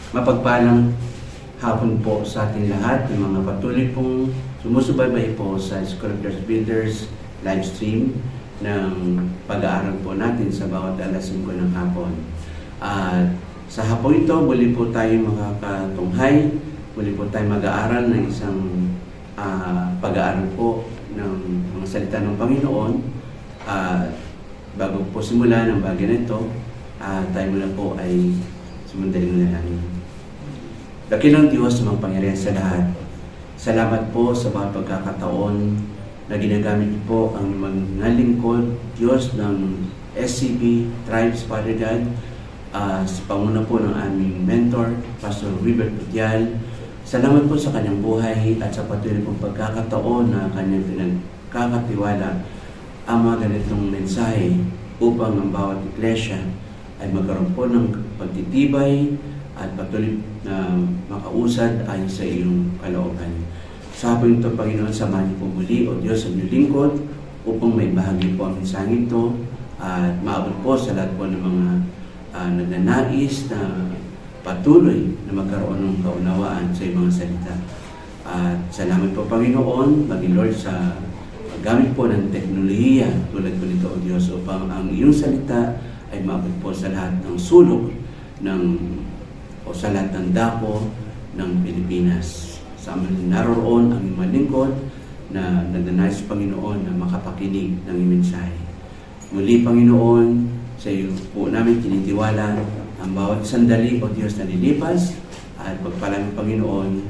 Mapagpalang hapon po sa ating lahat, ng mga patuloy pong sumusubaybay po sa School of Church Builders live stream ng pag-aaral po natin sa bawat alas 5 ng hapon. At sa hapon ito, muli po tayo makakatunghay, muli po tayo mag-aaral ng isang pag-aaral po ng mga salita ng Panginoon. Bago po simula ng bagay na ito, tayo muna po ay sumundaling manalangin. Dakilang Diyos na magpangyarihan sa lahat, salamat po sa mga pagkakataon na ginagamit po ang mga lingkod, Diyos ng SCB Tribes, Father God, sa pamuna po ng aming mentor, Pastor Wilbert Pudial. Salamat po sa kanyang buhay at sa patuloy pong pagkakataon na kanyang pinagkakatiwala ang mga ganitong mensahe upang ang bawat iglesia ay magkaroon po ng pagtitibay at patuloy na makausad ayon sa iyong kalooban. Sa hapon ito, Panginoon, samahan niyo po muli, O Diyos, ang iyong lingkod upang may bahagi po ang mensahe ito at maabot po sa lahat po ng mga nagnanais na patuloy na magkaroon ng kaunawaan sa iyong mga salita. At salamat po, Panginoon, maging Lord, sa paggamit po ng teknolohiya tulad po nito, O Diyos, upang ang iyong salita ay maabot po sa lahat ng sulok o sa lahat ng dako ng Pilipinas. Sa amin naroon ang mga lingkod na nagnanais sa Panginoon na makapakinig ng iyong mensahe. Muli, Panginoon, sa iyo po namin tinitiwala ang bawat sandali, O Diyos, na nilipas at pagpalang, Panginoon,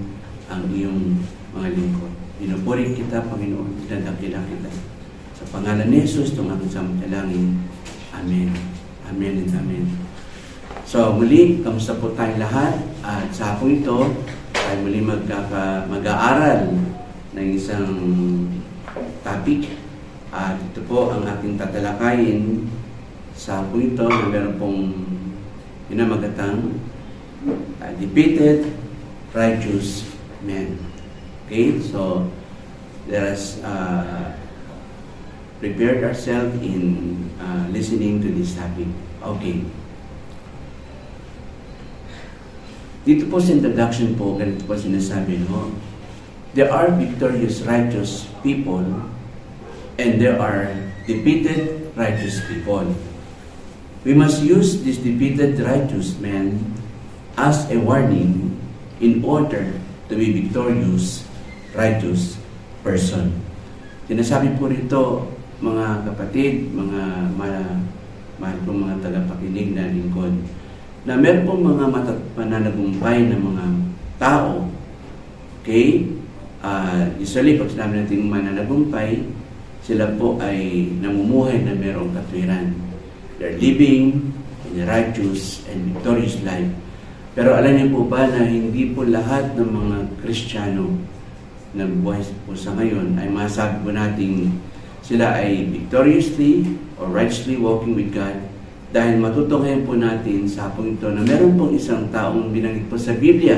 ang iyong mga lingkod. Pinupuri kita, Panginoon, dinadakila kita. Sa pangalan ni Jesus, itong aking samantalangin. Amen. Amen and amen. So, muli, kamusta po tayong lahat? At sa hapong ito, tayo muli mag-aaral ng isang topic. At ito po ang ating tatalakayin sa hapong ito na meron pong pinamagatang defeated righteous men. Okay? So, let us prepare ourselves in listening to this topic. Okay. Dito po sa introduction po, ganito po sinasabi, no? There are victorious righteous people and there are defeated righteous people. We must use this defeated righteous men as a warning in order to be victorious righteous person. Sinasabi po rito, mga kapatid, mga mahal pong mga tagapakinig na lingkod, na meron pong mga mananagumpay na mga tao. Okay? Usually, pag sinabi natin mananagumpay, sila po ay namumuhay na merong katwiran. They're living in a righteous and victorious life. Pero alam niyo po ba na hindi po lahat ng mga Kristiyano na buhay po sa ngayon ay masasabi po natin sila ay victoriously or righteously walking with God, dahil matutunghayan po natin sa hapong ito na meron pong isang taong binanggit po sa Biblia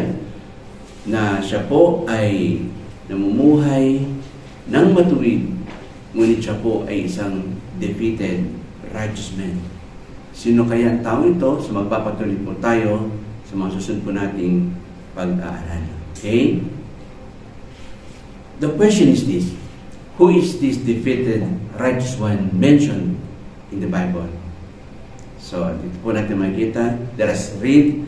na siya po ay namumuhay ng matuwid, ngunit siya po ay isang defeated righteous man. Sino kaya ang taong ito? So magpapatuloy po tayo sa mga susunod po nating pag-aaral. Okay? The question is this: who is this defeated righteous one mentioned in the Bible? So, dito po natin makikita. Let us read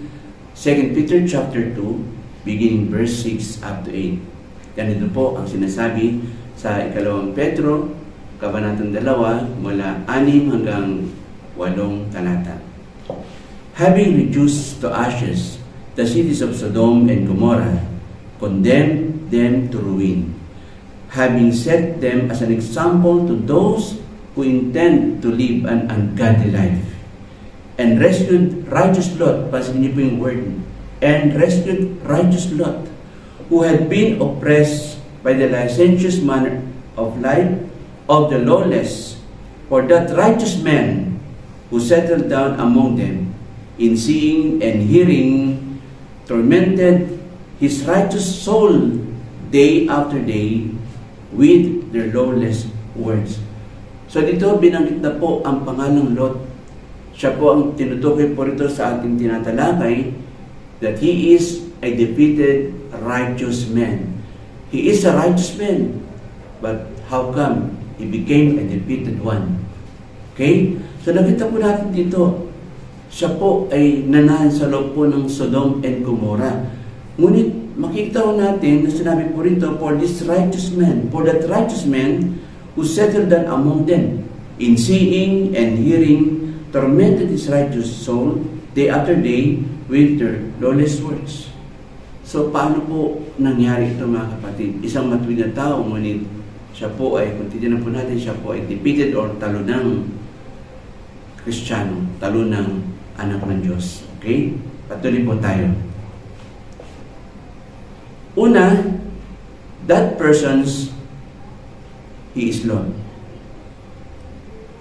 2 Peter chapter 2, beginning verse 6 up to 8. Ganito po ang sinasabi sa ikalawang Pedro, kabanatang 2, mula 6 hanggang 8 talata. Having reduced to ashes the cities of Sodom and Gomorrah, condemned them to ruin, having set them as an example to those who intend to live an ungodly life, and rescued righteous Lot, pasin niyo po yung word, and rescued righteous Lot, who had been oppressed by the licentious manner of life of the lawless, for that righteous man who settled down among them, in seeing and hearing, tormented his righteous soul day after day with their lawless words. So dito binanggit na po ang pangalang Lot. Siya po ang tinutukoy po rito sa ating tinatalakay that he is a defeated righteous man. He is a righteous man, but how come he became a defeated one? Okay? So nakita po natin dito, siya po ay nanahan sa loob po ng Sodom and Gomorrah. Ngunit makikita po natin na sinabi po rito, for that righteous man who settled down among them, in seeing and hearing, tormented his righteous soul day after day with their lawless words. So paano po nangyari ito mga kapatid? Isang matuwid na tao, ngunit siya po ay, kung titignan po natin, siya po ay defeated or talo ng Kristiyano, talo ng anak ng Diyos. Okay? Patuloy po tayo. Una, that person's, he is Lord.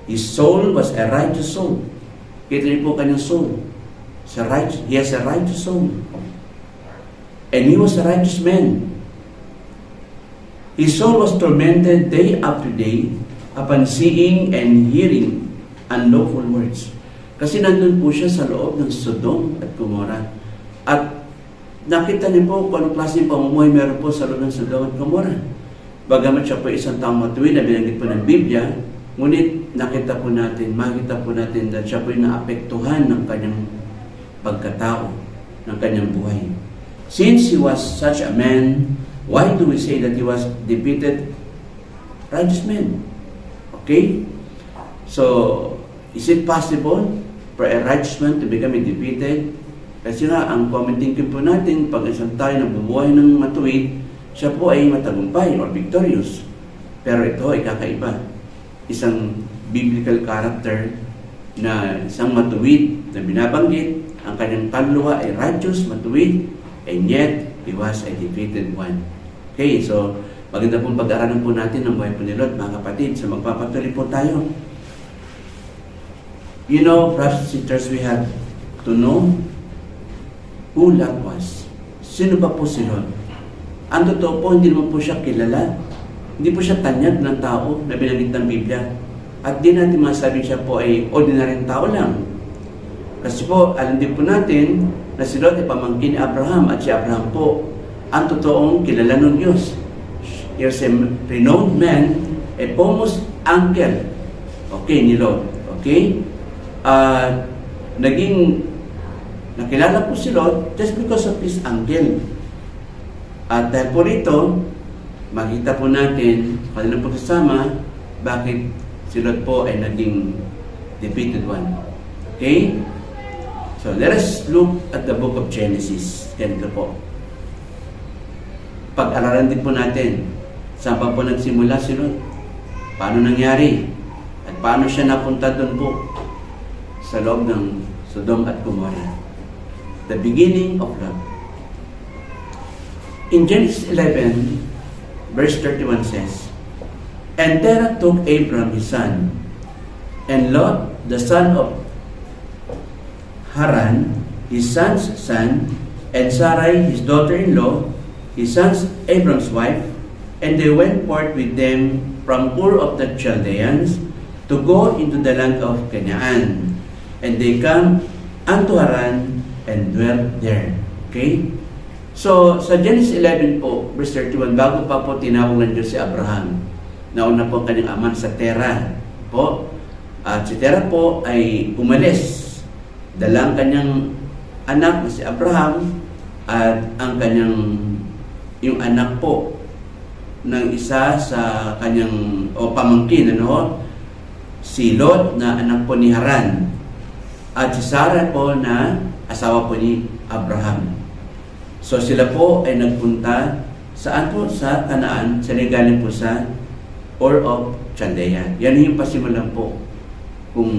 His soul was a righteous soul. Kita niyo po kanyang soul. He has a righteous soul. And he was a righteous man. His soul was tormented day after day upon seeing and hearing unlawful words. Kasi nandun po siya sa loob ng Sodom at Gomorrah. At nakita niyo po kung anong klaseng pamumuhay meron po sa loob ng Sodom at Gomorrah. Bagamat siya po isang taong matuwid na binanggit po ng Biblia, ngunit makita po natin na siya po yung naapektuhan ng kanyang pagkatao, ng kanyang buhay. Since he was such a man, why do we say that he was defeated righteous man? Okay? So, is it possible for a righteous man to become a defeated? Kasi nga, ang commenting po natin, pag isang tayo na bumuhay ng matuwid, siya po ay matagumpay or victorious. Pero ito ay kakaiba. Isang biblical character na isang matuwid na binabanggit, ang kanyang kaluluwa ay righteous, matuwid, and yet, he was a defeated one. Okay, so, maganda pong pag-aaralan po natin ng buhay po ni Lot, mga kapatid. So, magpapatuloy po tayo. You know, brothers and sisters, we have to know who Lot was. Sino ba po si Lot? Ang totoo po, hindi naman po siya kilala. Hindi po siya tanyag ng tao na binanggit ng Biblia. At di natin masabing siya po ay ordinaryong tao lang. Kasi po, alam din po natin na si Lot ay pamangkin ni Abraham at si Abraham po ang totoong kilala ng Diyos. Here's a renowned man, a famous uncle, okay, ni Lot. Okay? Nakilala po si Lot just because of his uncle. At dahil po rito, makita po natin sa kanilang pagsasama bakit si Lot po ay naging defeated one. Okay? So, let us look at the book of Genesis. Ganito po. Pag-aralan din po natin, saan pa po nagsimula si Lot? Paano nangyari? At paano siya napunta doon po sa loob ng Sodom at Gomorrah? The beginning of Lot. In Genesis 11, verse 31 says, And Terah took Abram his son, and Lot, the son of Haran, his son's son, and Sarai, his daughter-in-law, his son's Abram's wife, and they went forth with them from Ur of the Chaldeans to go into the land of Canaan. And they come unto Haran and dwelt there. Okay? So, sa Genesis 11 po, verse 31, bago pa po tinawag ng Diyos si Abraham, nauna po kanyang aman sa Terah po. At si Terah po ay umalis. Dalang kanyang anak na si Abraham at ang yung anak po ng isa sa kanyang pamangkin, si Lot na anak po ni Haran at si Sarah po na asawa po ni Abraham. So sila po ay nagpunta saan po? Sa Canaan, sila galing po sa Ur of Chaldea. Yan yung pasimulan po kung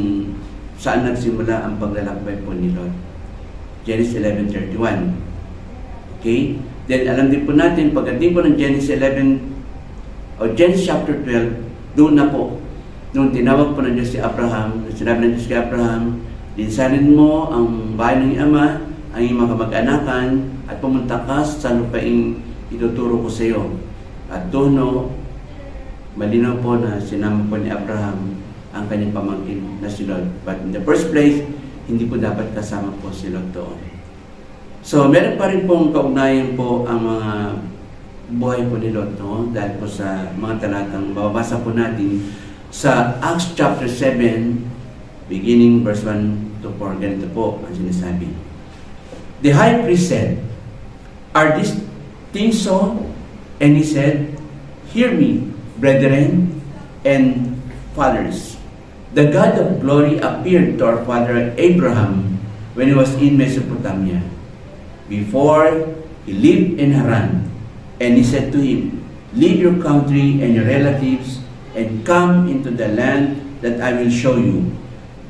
saan nagsimula ang paglalakbay po ni Lot. Genesis 11:31. Okay? Then alam din po natin, pagdating po ng Genesis 11 o Genesis chapter 12, doon na po, nung tinawag po ng Diyos si Abraham, sinabi ng Diyos kay Abraham, dinsanin mo ang bahay ng iyong ama, ang iyong mga kamag-anakan, at pumunta ka sa lupaing ituturo ko sa iyo. At doon, malinaw po na sinama po ni Abraham ang kanyang pamangkin na si Lot. But in the first place, hindi po dapat kasama po si Lot doon. So, meron pa rin pong kaugnayan po ang mga buhay po ni Lot, no? Dahil po sa mga talatang babasa po natin sa Acts chapter 7, beginning verse 1 to 4, ganito po ang sinasabi. The high priest said, "Are these things so?" And he said, "Hear me, brethren and fathers. The God of glory appeared to our father Abraham when he was in Mesopotamia, before he lived in Haran. And he said to him, leave your country and your relatives and come into the land that I will show you."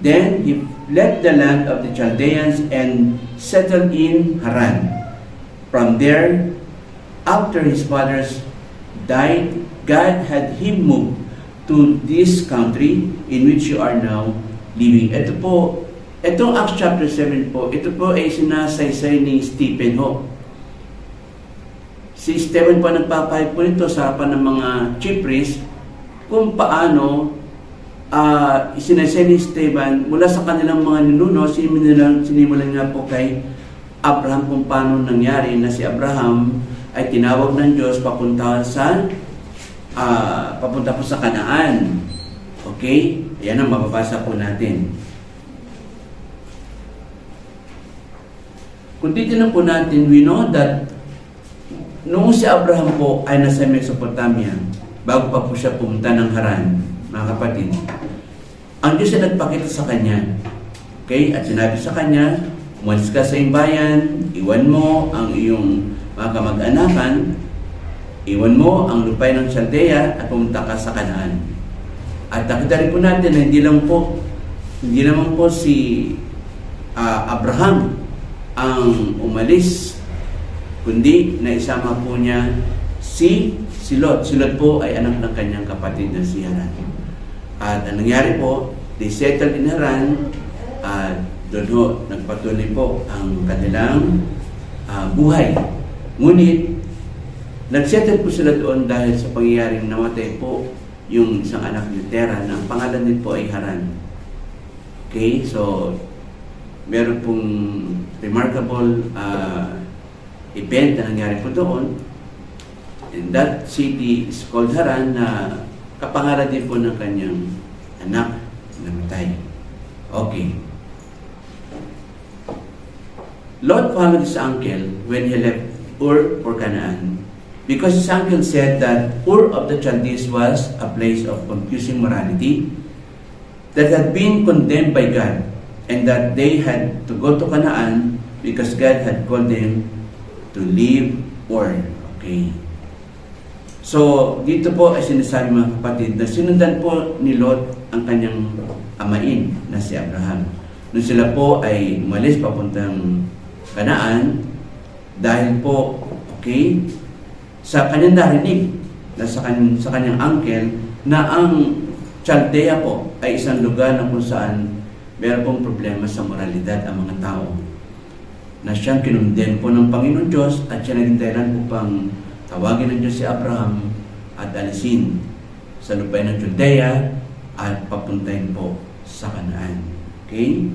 Then he left the land of the Chaldeans and settled in Haran. From there, after his fathers died, God had him move to this country in which you are now living. Ito po, itong Acts chapter 7 po, ito po ay sinasaysay ni Stephen ho. Si Stephen po nagpapahayag po nito sa harapan ng mga chief priests kung paano isinaysay ni Stephen mula sa kanilang mga ninuno, sinimulan nga po kay Abraham kung paano nangyari na si Abraham ay tinawag ng Diyos papunta po sa Kanaan. Okay? Ayan ang mababasa po natin. Kung titignan po natin, we know that noong si Abraham po ay nasa Mesopotamia, bago pa po siya pumunta ng Haran, mga kapatid, ang Diyos ay nagpakita sa kanya. Okay? At sinabi sa kanya, umalis ka sa iyong bayan, iwan mo ang iyong mga kamag-anakan, iwan mo ang lupay ng Chaldea at pumunta ka sa Kanaan. At nakita rin po natin na hindi naman po si Abraham ang umalis, kundi naisama po niya si Lot. Si Lot po ay anak ng kanyang kapatid na si Haran. At ang nangyari po, they settled in Haran at doon nagpatuloy po ang kanilang buhay. Ngunit, nagsettle po sila doon dahil sa pangyayaring namatay po yung isang anak ni Terah na ang pangalan din po ay Haran. Okay, so meron pong remarkable event na nangyari po doon. And that city is called Haran na kapangalan din po ng kanyang anak na namatay. Okay. Lot followed his uncle when he left Ur for Canaan, because his uncle said that Ur of the Chaldees was a place of confusing morality that had been condemned by God, and that they had to go to Canaan because God had called them to leave Ur. Okay. So, dito po ay sinasabi mga kapatid na sinundan po ni Lot ang kanyang amain na si Abraham. Nung sila po ay umalis papuntang Kanaan, dahil po, okay, sa kanyang narinig na sa kanyang uncle na ang Chaldea po ay isang lugar na kung saan meron pong problema sa moralidad ang mga tao. Na siyang kinundem po ng Panginoon Diyos at siya naging dahilan upang tawagin ng Diyos si Abraham at alisin sa lupay ng Judea at papuntahin po sa Kanaan. Okay?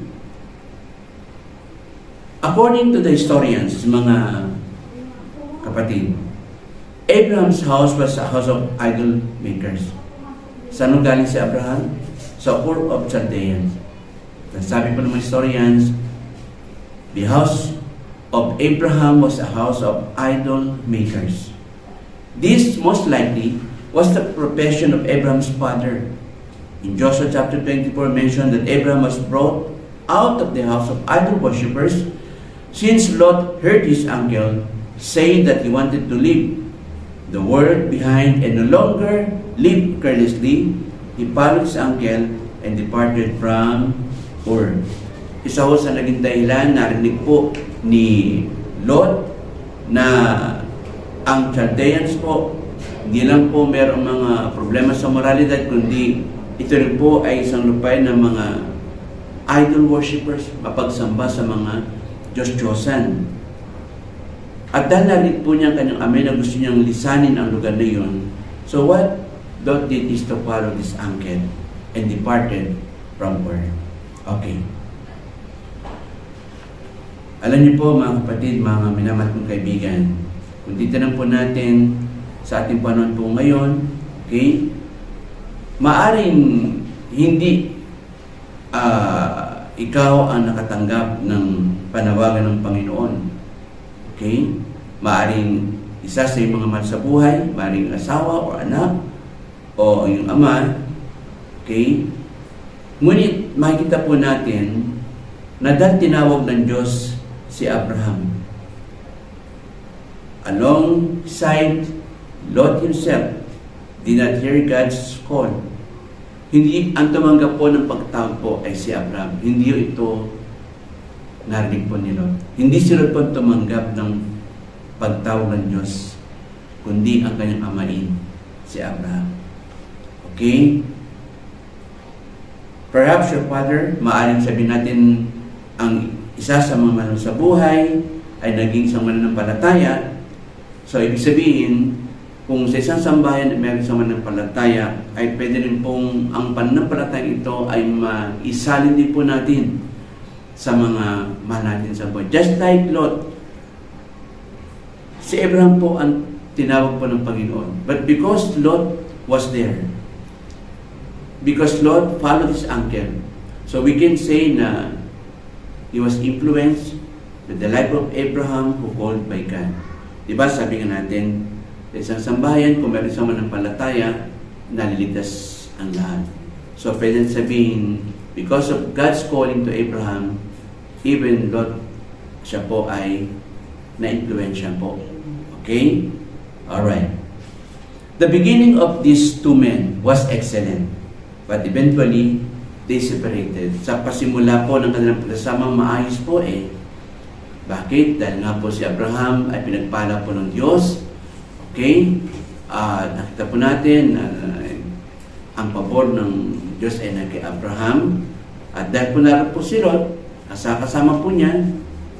According to the historians, mga kapatid, Abraham's house was a house of idol makers. Saan galing si Abraham? Sa Ur of Chaldeans. Sabi po ng mga historians, the house of Abraham was a house of idol makers. This most likely was the profession of Abraham's father. In Joshua chapter 24 mentioned that Abraham was brought out of the house of idol worshippers since Lot heard his uncle saying that he wanted to leave the world behind and no longer live carelessly. He followed his uncle and departed from Ur. Isa ho sa naging dahilan, narinig po ni Lot na ang Chaldeans po, hindi lang po mayroong mga problema sa moralidad, kundi ito rin po ay isang lupay ng mga idol worshippers, mapagsamba sa mga Diyos-Diyosan. At dahil narinig po niya ang kanyang amay na gusto niyang lisanin ang lugar na yun, so what Lot did is to follow this uncle and departed from Ur. Okay. Alam niyo po mga kapatid, mga minamahal kong kaibigan, kung titignan po natin sa ating panahon po ngayon, okay, maaring hindi ikaw ang nakatanggap ng panawagan ng Panginoon. Okay? Maaring isa sa iyong mga mahal sa buhay, maaring asawa o anak, o yung ama. Okay? Ngunit makikita po natin na dahil tinawag ng Diyos si Abraham, alongside Lot himself, did not hear God's call. Hindi ang tumanggap po ng pagtawag po ay si Abraham. Hindi ito narinig po ni Lot. Hindi si Lot po tumanggap ng pagtawag ng Diyos, kundi ang kanyang amain, si Abraham. Okay? Perhaps your father, maaaring sabihin natin, ang isa sa mga manong sa buhay ay naging isang mananampalataya. So, ibig sabihin, kung sa isang sambahayan at mayroon sa mananampalataya, ay pwede rin pong ang pananampalataya ito ay maisalin din po natin sa mga mahal natin sa buhay. Just like Lot, si Abraham po ang tinawag po ng Panginoon. But because Lot was there, because Lot followed his uncle, so we can say na he was influenced with the life of Abraham who called by God. Diba sabi nga natin, sa isang sambahayan, kung meron sa mananampalataya, naliligtas ang lahat. So, pwede sabihin, because of God's calling to Abraham, even Lot, siya po ay na-influensya po. Okay? Alright. The beginning of these two men was excellent, but eventually, they separated. Sa pasimula po ng kanilang pagkasamang maayos po Bakit? Dahil nga po si Abraham ay pinagpala po ng Diyos. Okay? Nakita po natin ang pabor ng Diyos ay na kay Abraham. At dahil po naroon po si Lot, kasama po niya.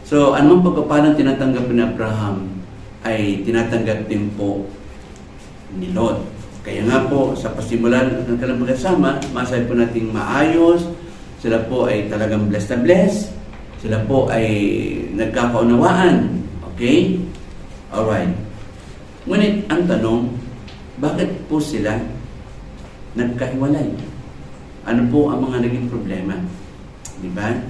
So, anumang pagkapalang tinatanggap ni Abraham ay tinatanggap din po ni Lot. Kaya nga po, sa pasimulan ng kanilang pagkasama, masabi po natin maayos, sila po ay talagang blessed na blessed, sila po ay nagkakaunawaan. Okay? Alright. Ngunit ang tanong, bakit po sila nagkahiwalay? Ano po ang mga naging problema? Diba?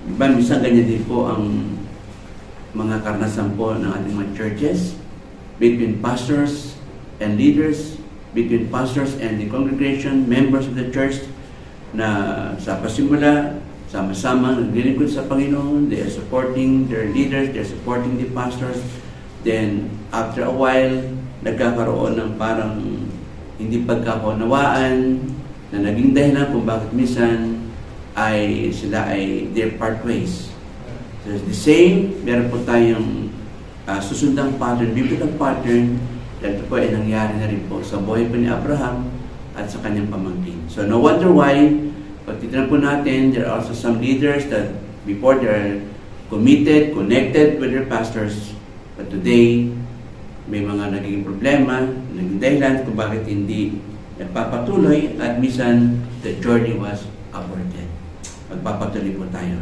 Diba, minsan ganyan din po ang mga karanasan po ng ating mga churches between pastors and leaders, between pastors and the congregation, members of the church na sa pasimula, sama-sama naglilingkod sa Panginoon, they are supporting their leaders, they are supporting the pastors. Then, after a while, nagkakaroon ng parang hindi pagkakaunawaan na naging dahilan kung bakit minsan ay sila ay their part ways. So, the same, meron po tayong susundang pattern, biblical pattern, ito po ay nangyari na rin po sa buhay po ni Abraham at sa kanyang pamangkin. So, no wonder why, pag titignan po natin, there are also some leaders that before they're committed, connected with their pastors, but today, may mga naging problema, naging dahilan kung bakit hindi nagpapatuloy at minsan the journey was aborted. Magpapatuloy po tayo.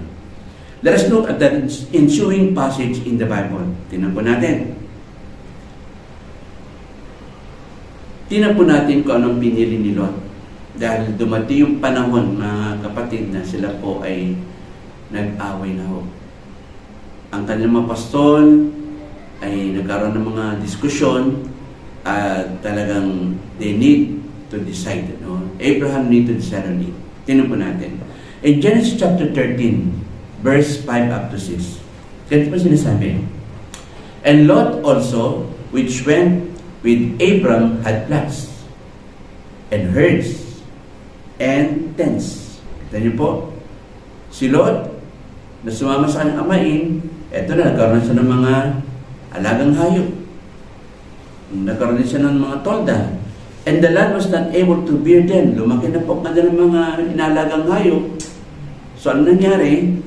Let us look at the ensuing passage in the Bible. Tingnan po natin. Tingnan po natin kung anong pinili ni Lot. Dahil dumating yung panahon, mga kapatid, na sila po ay nag-away na ho. Ang kanilang mga pastol ay nagkaroon ng mga diskusyon at talagang they need to decide. No? Abraham need to decide on it. Tingnan po natin. In Genesis chapter 13, verse 5 up to 6, ganito po sinasabi, and Lot also, which went with Abram, had flocks and herds and tents. Kita niyo po, si Lot, na sumama sa kanyang amain, eto na, nagkaroon siya ng mga alagang hayop. Nagkaroon siya ng mga tolda. And the land was not able to bear them. Lumaki na po ng mga inalagang hayop. So, ano nangyari?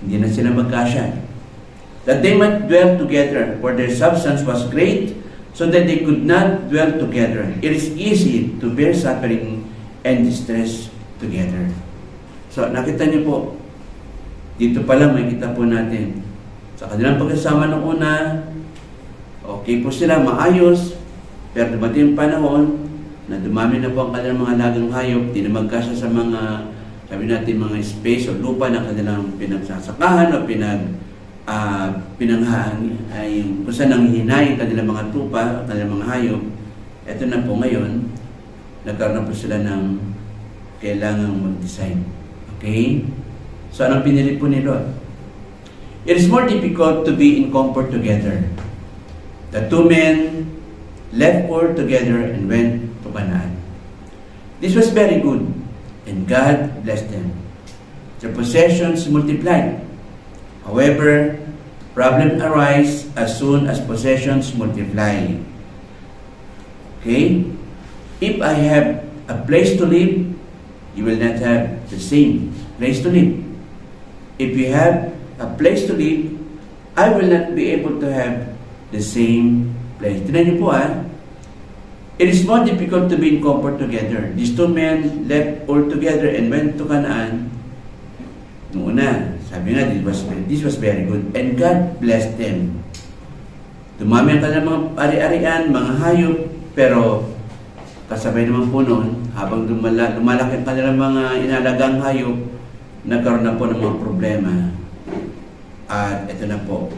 Hindi na sila magkasya. That they might dwell together, for their substance was great, so that they could not dwell together. It is easy to bear suffering and distress together. So, nakita niyo po, Dito pa lang makikita po natin. Sa kanilang pagkasama ng una, okay po sila, maayos. Pero dumating yung panahon na dumami na po ang kanilang mga alagang hayop, di na magkasya sa mga, sabi natin, mga space o lupa na kanilang pinagsasakahan o kung saan nanghihinay kanilang mga tupa, kanilang mga hayop. Ito na po ngayon, nagkaroon na po sila ng kailangang mag-design. Okay? So, anong pinili po ni Lot? It is more difficult to be in comfort together. The two men left Ur together and went to Canaan. This was very good, and God blessed them. Their possessions multiplied. However, problems arise as soon as possessions multiply. Okay? If I have a place to live, you will not have the same place to live. If you have a place to live, I will not be able to have the same place. Tignan niyo po It is more difficult to be in comfort together. These two men left all together and went to Canaan. Noong una, sabi nga, this was very good. And God blessed them. Dumami ang kanilang mga ari-arian, mga hayop, pero kasabay naman po noon, habang lumalaki ang kanilang mga inalagang hayop, nagkaroon na po ng mga problema. At ito na po,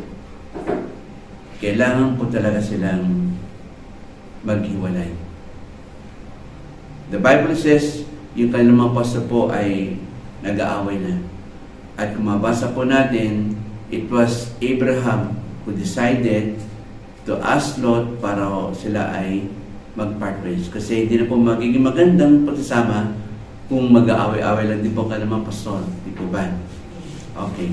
kailangan po talaga silang maghiwalay. The Bible says, yung kanilang mga pastor po ay nag-aaway na. At kung mabasa po natin, it was Abraham who decided to ask Lot para sila ay mag-part ways. Kasi hindi na po magiging magandang pagsasama kung mag-aaway-aaway lang din po kanilang mga pastor. Di po ba? Okay.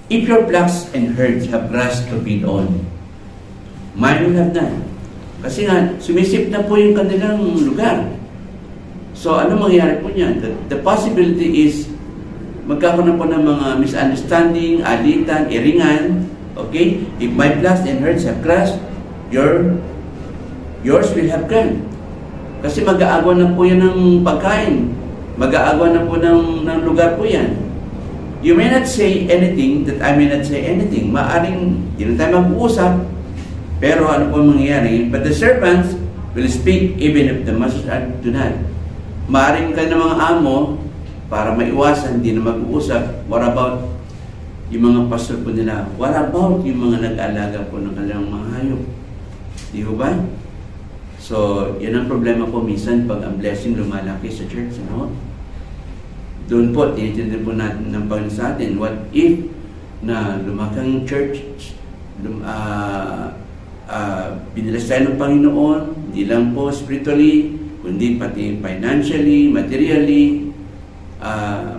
If your flocks and herds have grass to feed on, mine will have none. Kasi nga, sumisip na po yung kanilang lugar. So, ano mangyayari po niyan? The possibility is, magkakaroon na po ng mga misunderstanding, alitan, iringan. Okay? If my flocks and herds have grass, yours will have grass. Kasi mag-aagwan na po yan ng pagkain. Mag-aagwan na po ng lugar po yan. You may not say anything that I may not say anything. Maaring, hindi na tayo mag-uusap. Pero ano po mangyayari? But the servants will speak even if the masters do not. Maaring kayo ng mga amo, para maiwasan, hindi na mag-uusap. What about yung mga pastor po nila? What about yung mga nag-alaga po ng kanilang mga hayop? Di ba? So, yan ang problema po minsan pag ang blessing lumalaki sa church. Ano? Doon po, tinitindig po natin ng Panginoon sa atin. What if na lumaki ang church, binilas tayo ng Panginoon, hindi lang po spiritually, kundi pati financially, materially,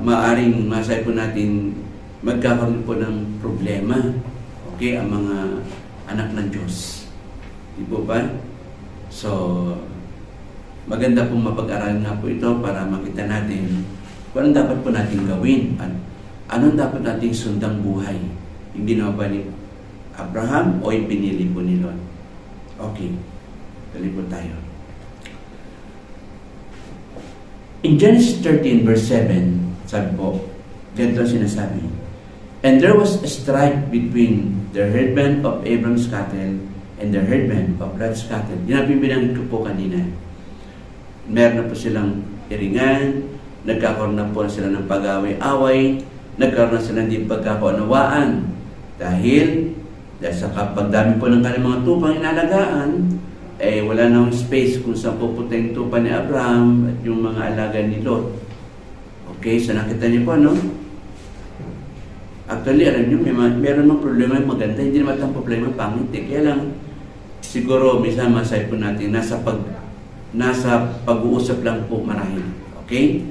maaring masay po natin magkakaroon po ng problema. Okay, ang mga anak ng Diyos. Di po ba? So, maganda pong mapag-aralan nga po ito para makita natin kung anong dapat po natin gawin at anong dapat nating sundang buhay. Yung ginawa ba ni Abraham o yung pinili po ni Lot? Okay, dali po tayo. In Genesis 13 verse 7, sabi po, ganito sinasabi, and there was a strife between the herdmen of Abram's cattle and the herdmen of Lot's cattle. Yan ang binanggit ko po kanina. Meron na po silang iringan, nagkakaroon na po sila ng pag-away-away, nagkaroon na sila ng pagkakaunawaan. Dahil sa pagdami po ng kanilang mga tupang inalagaan, wala na space kung saan pupunta yung tupa ni Abraham at yung mga alaga ni Lot. Okay, so nakita niyo po, no? Actually, alam niyo, meron mga problema yung maganda, hindi naman ang problema pangit. Kaya lang, siguro, minsan masay po natin, nasa pag-uusap lang po marahil. Okay?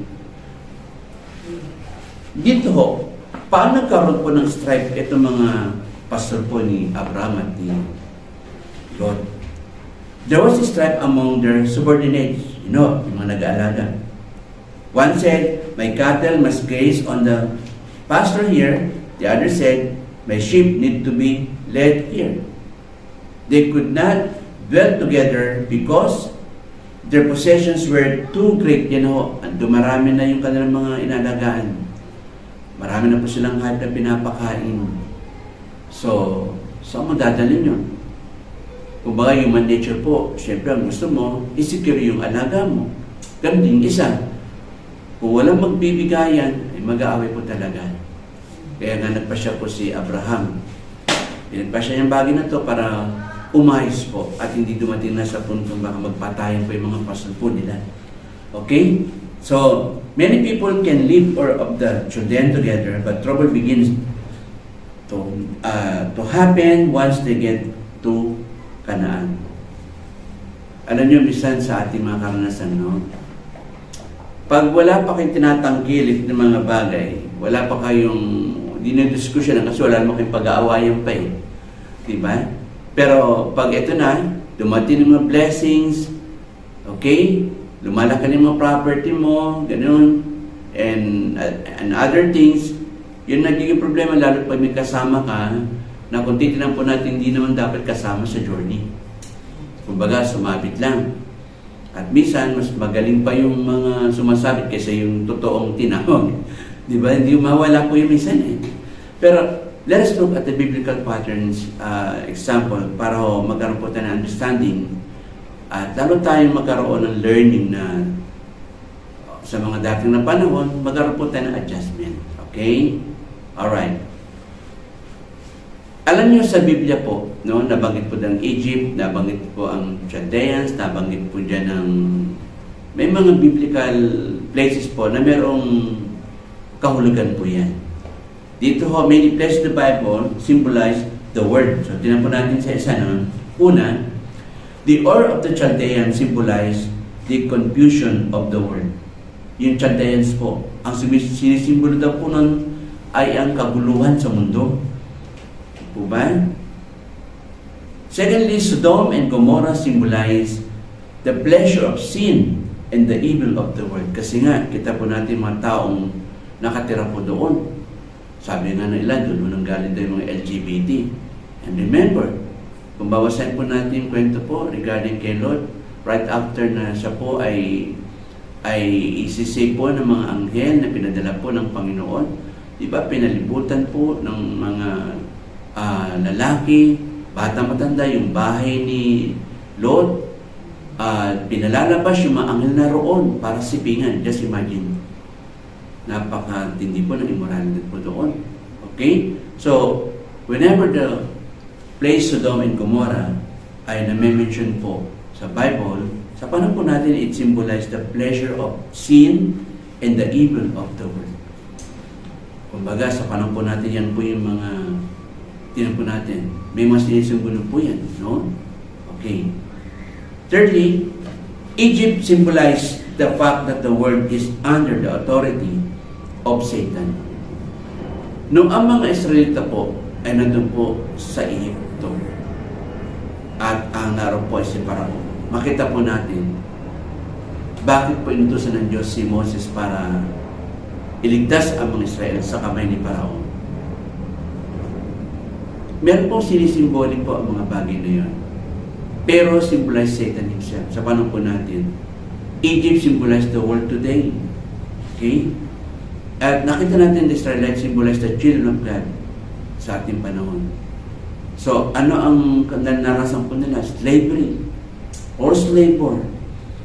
Dito ho, paano nagkaroon po ng strife itong mga pastor po ni Abraham at ni Lot? There was a strife among their subordinates, yung mga nag-aalaga. One said, my cattle must graze on the pasture here. The other said, my sheep need to be led here. They could not dwell together because their possessions were too great. Dumarami na yung kanilang mga inalagaan. Marami na po silang hayop na pinapakain. So, saan mo dadalhin yun? Kung baga human nature po, syempre ang gusto mo, i-secure yung alaga mo. Ganun din isa. Kung walang magbibigayan, ay mag-aaway po talaga. Kaya nga nagpasya po si Abraham. Pinagpasya niyang bagay na to para umayos po at hindi dumating na sa puntong baka magpatayan po yung mga pastor po nila. Okay? So, many people can live or of the Chaldean together, but trouble begins to happen once they get to Canaan. Alam niyo, minsan sa ating mga karanasan, no? Pag wala pa kayong tinatangkilik ng mga bagay, wala pa kayong dinidiskusyon kasi wala naman kayong pag-aawayan pa eh. Diba? Pero pag ito na, dumating ng mga blessings, okay? Lumalaki ng mga property mo, ganun, and other things, yun nagiging problema lalo pag may kasama ka, na kung titinan po natin, hindi naman dapat kasama sa journey. Kumbaga, sumabit lang. At minsan, mas magaling pa yung mga sumasabit kaysa yung totoong tinawag. Di ba? Hindi mawala po yung minsan eh. Pero, let us look at the biblical patterns example para magkaroon po tayo ng understanding at lalo tayong magkaroon ng learning na sa mga dating na panahon, magkaroon po tayo ng adjustment. Okay? Alright. Alam niyo sa Biblia po, no, nabanggit po ng Egypt, nabanggit po ang Chaldeans, nabanggit po dyan ng may mga biblical places po na merong kahulugan po yan. Dito ho, many places in the Bible symbolize the word. So, tinan po natin sa isa nun. Una, the Ur of the Chaldeans symbolize the confusion of the world. Yung Chaldeans po, ang sinisimbolo daw po nun ay ang kaguluhan sa mundo. Po ba? Secondly, Sodom and Gomorrah symbolize the pleasure of sin and the evil of the world. Kasi nga, kita po natin mga taong nakatira po doon. Sabi nga na ilan, doon galing daw yung mga LGBT. And remember, kung bawasan po natin yung kwento po regarding kay Lot, right after na siya po ay isisave po ng mga anghel na pinadala po ng Panginoon. Diba, pinalibutan po ng mga lalaki, bata matanda, yung bahay ni Lot, pinalalabas yung mga anghel na roon para sipingan. Just imagine. Napakatindi po ng immorality po doon. Okay? So, whenever the place Sodom and Gomorrah ay na-mention po sa Bible, sa panahon po natin, it symbolizes the pleasure of sin and the evil of the world. Kumbaga, sa panahon po natin, yan po yung mga tinan po natin. May mga sinisimbolo po yan, no? Okay. Thirdly, Egypt symbolized the fact that the world is under the authority of Satan. Nung ang mga Israelita po ay nandun po sa Egypto at ang naroon po ay si Parao, makita po natin bakit po inutusan ng Diyos si Moses para iligtas ang mga Israel sa kamay ni Parao. Meron po sinisimbolic po ang mga bagay na yun. Pero symbolize Satan himself. Sa panahon po natin, Egypt symbolize the world today. Okay? At nakita natin the Israelites symbolize the children of God sa ating panahon. So, ano ang narasan po nila? Slavery or labor.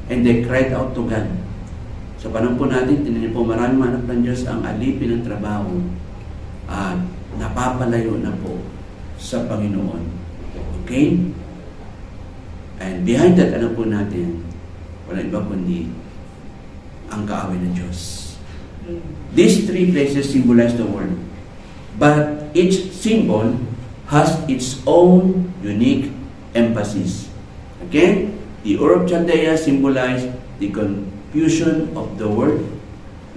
And they cried out to God. Sa panahon po natin, tinanin po maraming anak ng Diyos ang alipin ng trabaho at napapalayo na po sa Panginoon. Okay? And behind that, ano po natin? Wala iba kundi ang kaaway ng Diyos. These three places symbolize the world. But each symbol has its own unique emphasis. Again, the Ur of Chaldea symbolize the confusion of the world.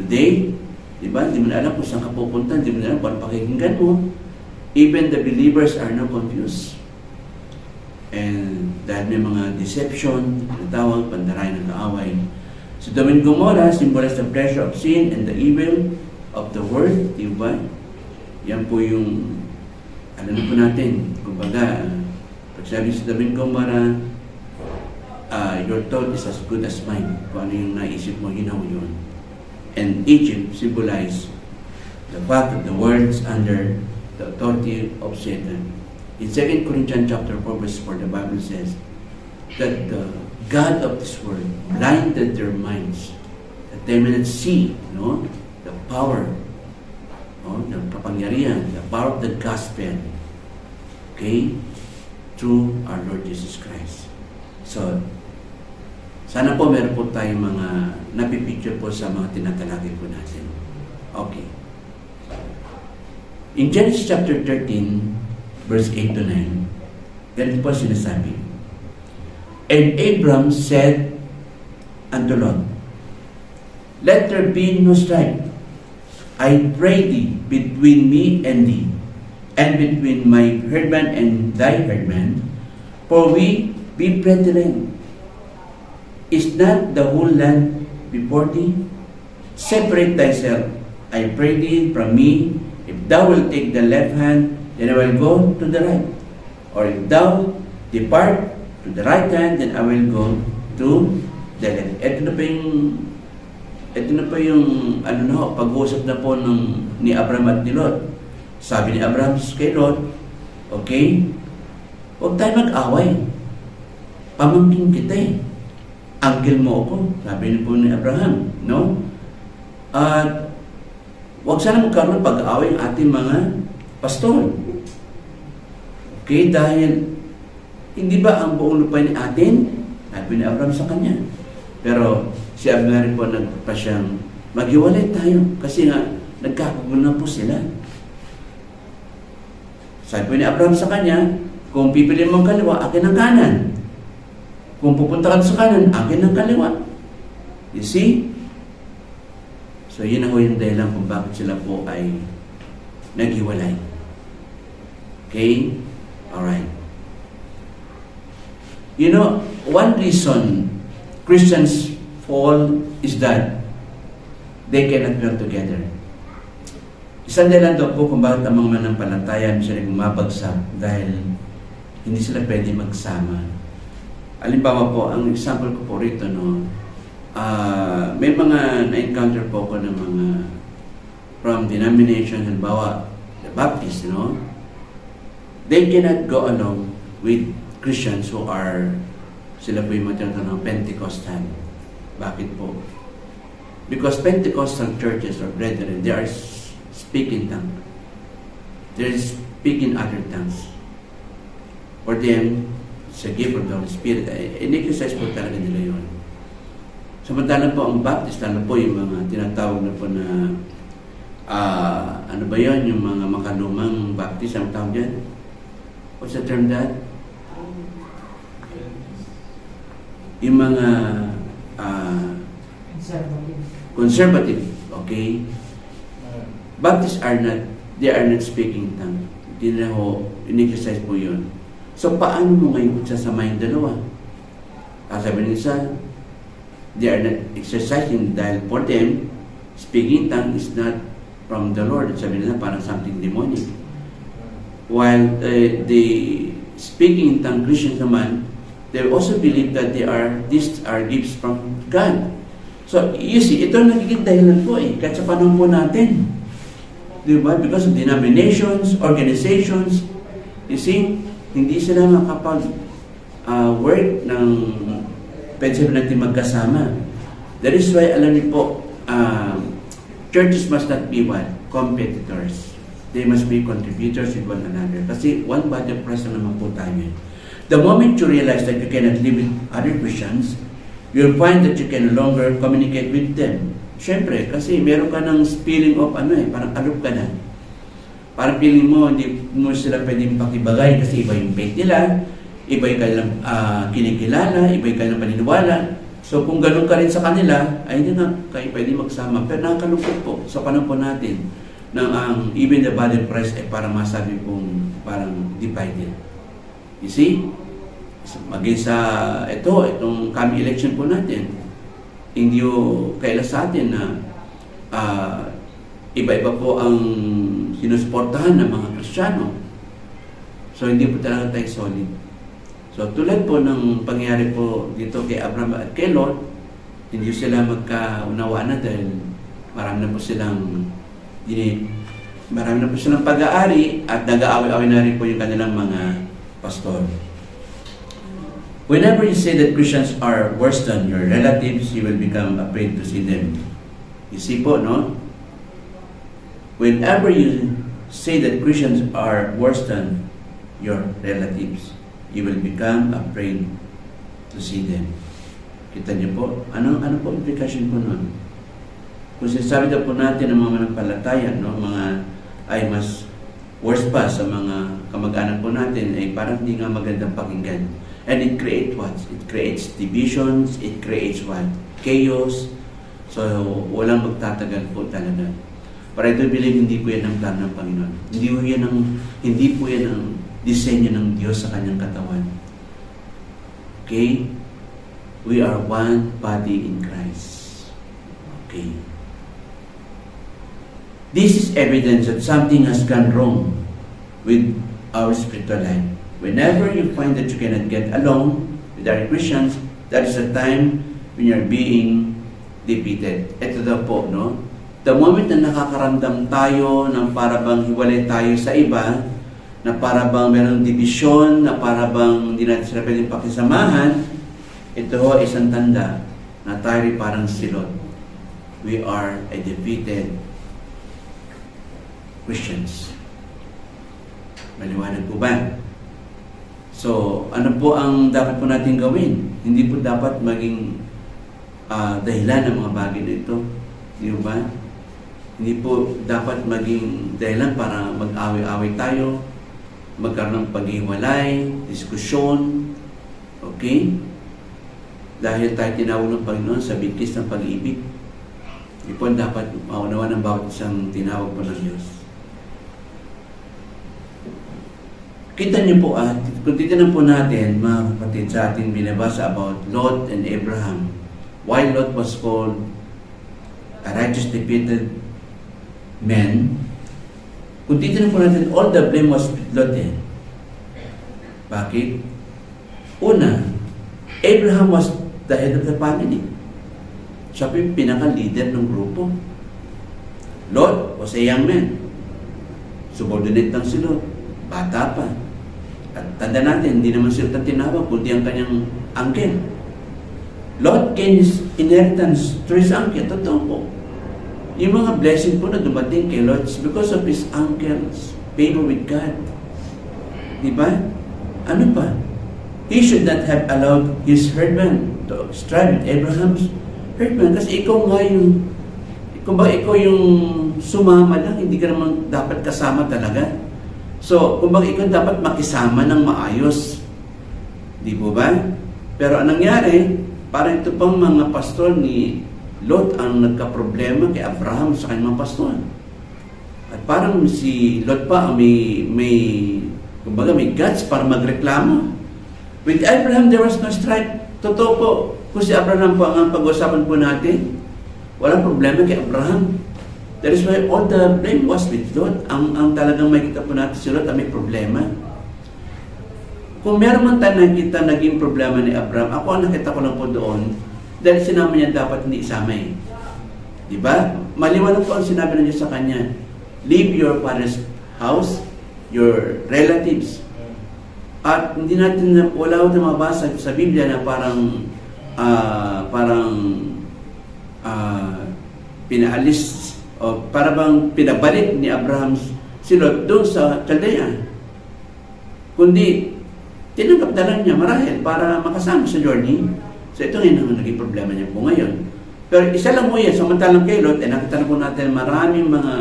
Today, di ba? Di mo na alam kung saan ka pupunta, di mo na alam kung pakikinggan mo. Even the believers are now confused. And dahil may mga deception, natawag, pandaray ng kaaway. So, Sodom and Gomorrah symbolize the pleasure of sin and the evil of the world. Diba? Yan po yung, alam po natin, kumbaga, pag sabi sa Sodom and Gomorrah, your thought is as good as mine. Kung ano yung naisip mo, yun. And Egypt symbolize the fact that the world is under the authority of Satan. In 2 Corinthians chapter 4 verse 4, the Bible says that the God of this world blinded their minds that they may not see, the power, the kapangyarihan, the power of the gospel, okay, through our Lord Jesus Christ. So, sana po meron po tayong mga napipicture po sa mga tinatalakay po natin. Okay. In Genesis chapter 13, verse 8 to 9, ganito po sinasabi. And Abram said unto Lot, Let there be no strife, I pray thee, between me and thee, and between my herdman and thy herdman, for we be brethren. Is not the whole land before thee? Separate thyself, I pray thee, from me. If thou wilt take the left hand, then I will go to the right. Or if thou depart to the right hand, then I will go to the left. Ito na po yung pag-uusap na po ni Abraham at ni Lot. Sabi ni Abraham kay Lot, okay, huwag tayo mag-away. Pamangkin kita eh. Uncle mo ako. Sabi ni po ni Abraham, no? At huwag sana magkaroon ng pag-away ang ating mga pastor. Okay, dahil hindi ba ang buong lupa ni atin? Sabi ni Abraham sa kanya. Pero si Abraham po nagpa siyang maghiwalay tayo kasi nga nagkakagulo na po sila. Sabi ni Abraham sa kanya, kung pipili mong kaliwa, akin ang kanan. Kung pupunta ka sa kanan, akin ang kaliwa. You see? So yun ang yung dahilan kung bakit sila po ay naghiwalay. Okay? Alright. You know, one reason Christians fall is that they cannot dwell together. Isang dahilan daw po kung bakit ang mga manampalataya sila bumabagsak dahil hindi sila pwede magsama. Halimbawa po, ang example ko po rito, may mga na-encounter po ko ng mga from denomination, halimbawa, the Baptist, they cannot go along with Christians who are, sila po yung matutulong ng Pentecostal. Bakit po? Because Pentecostal churches or brethren, they are speaking tongue. They speak in other tongues. For them, it's a gift of the Holy Spirit. In-exercise po talaga nila yun. Samantalang po ang Baptist, lalo po yung mga tinatawag na po na ano ba yun, yung mga makalumang Baptist, ang tawag dyan? What's the term that? Yung mga conservative, okay? Baptists are not, they are not speaking tongue. Hindi na ho, in-exercise po yun. So, paano mo ngayon sasamahin dalawa? Sabi ng isa, they are not exercising dahil for them, speaking tongue is not from the Lord. Sabi nila parang something demonic. While the speaking in tongue Christians naman, they also believe that these are gifts from God. So, you see, ito ang nagiging dahilan po kahit sa panahon po natin. Diba? Because of denominations, organizations, you see, hindi sila makapag-work ng pwede sila natin magkasama. That is why, alam niyo po, churches must not be what? Competitors. They must be contributors with one another. Kasi one body of Christ na naman po tayo. The moment you realize that you cannot live with other Christians, you'll find that you can no longer communicate with them. Siyempre, kasi meron ka ng feeling of parang aloof ka na. Parang feeling mo, hindi mo sila pwedeng pakibagay kasi iba yung faith nila, iba yung kanilang kinikilala, iba yung kanilang paniniwala. So kung ganun ka rin sa kanila, ay hindi na kayo pwede magsama. Pero nakakalungkot po sa panahon po natin na even the body of Christ ay parang masabi pong parang divided. You see? Maging sa itong coming election po natin, hindi kaila sa atin na iba-iba po ang sinusuportahan ng mga Kristiyano. So, hindi po talaga tayo solid. So, tulad po ng pangyayari po dito kay Abraham at kay Lot, hindi sila magkaunawaan na dahil marami na po silang Marami na po silang pag-aari at nag-aaway-away na rin po yung kanilang mga pastor. Whenever you say that Christians are worse than your relatives, you will become afraid to see them. You see po, no? Whenever you say that Christians are worse than your relatives, you will become afraid to see them. Kita niyo po? Ano po implication po nun? Kung sinasabi daw po natin ng mga mananampalataya, no, mga ay mas worse pa sa mga kamag-anak po natin, ay parang hindi nga magandang pakinggan. And it creates what? It creates divisions, it creates what? Chaos. So, walang magtatagal po talaga. But I do believe hindi po yan ang plano ng Panginoon. Hindi po yan ang disenyo ng Diyos sa kanyang katawan. Okay? We are one body in Christ. Okay? This is evidence that something has gone wrong with our spiritual life. Whenever you find that you cannot get along with other Christians, that is the time when you're being defeated. Ito daw po, no? The moment na nakakaramdam tayo ng parabang hiwalay tayo sa iba, na parabang mayroong division, na parabang hindi natin sila pwedeng pakisamahan, ito ho isang tanda na tayo parang silot. We are a defeated Christians. Maliwanag po ba? So, ano po ang dapat po natin gawin? Hindi po dapat maging dahilan ng mga bagay na ito. Di ba? Hindi po dapat maging dahilan para mag-away-away tayo, magkaroon ng paghiwalay, diskusyon. Okay? Dahil tayo tinawag ng Panginoon sa bigkis ng pag-ibig. Hindi po dapat maunawa ng bawat isang tinawag po ng Diyos. Kita niyo po kung titignan po natin, mga kapatid, sa ating binabasa about Lot and Abraham. Why Lot was called a righteous defeated man. Kung titignan po natin, all the blame was with Lot eh. Bakit? Una, Abraham was the head of the family. Siya po yung pinaka-leader ng grupo. Lot was a young man. Subordinate lang si Lot. Bata pa. At tanda natin, hindi naman sila tinawag, kundi ang kanyang uncle. Lot gained his inheritance through his uncle. Totoo po. Yung mga blessing po na dumating kay Lot is because of his uncle's favor with God. Diba? Ano pa? He should not have allowed his herdman to strive with Abraham's herdman. Kasi ikaw nga yung, kung ba ikaw yung sumama lang, hindi ka naman dapat kasama talaga. So, kumbaga ikaw dapat makisama ng maayos. Di po ba? Pero anong nangyari, parang ito pang mga pastor ni Lot ang nagka-problema kay Abraham sa kanyang mga pastor. At parang si Lot pa may kumbaga may guts para magreklamo. With Abraham, there was no strife. Totoo po, kung si Abraham po ang pag-usapan po natin, walang problema kay Abraham. That is why all the blame was with Lot. Ang talagang makikita po natin si Lot may problema. Kung meron man tayo nakita naging problema ni Abraham, ako ang nakita ko lang po doon, dahil sinama niya dapat hindi isama eh. Diba? Maliwanag po ang sinabi ng Diyos sa kanya, leave your father's house, your relatives. At hindi natin, wala ko na mabasa sa Biblia na pinaalis o para bang pinabalik ni Abraham si Lot doon sa Chaldea. Kundi, tinanggap na lang niya marahil para makasama sa journey. So ito ngayon ang naging problema niya po ngayon. Pero isa lang po yan, samantalang kay Lot, nakita na po natin maraming mga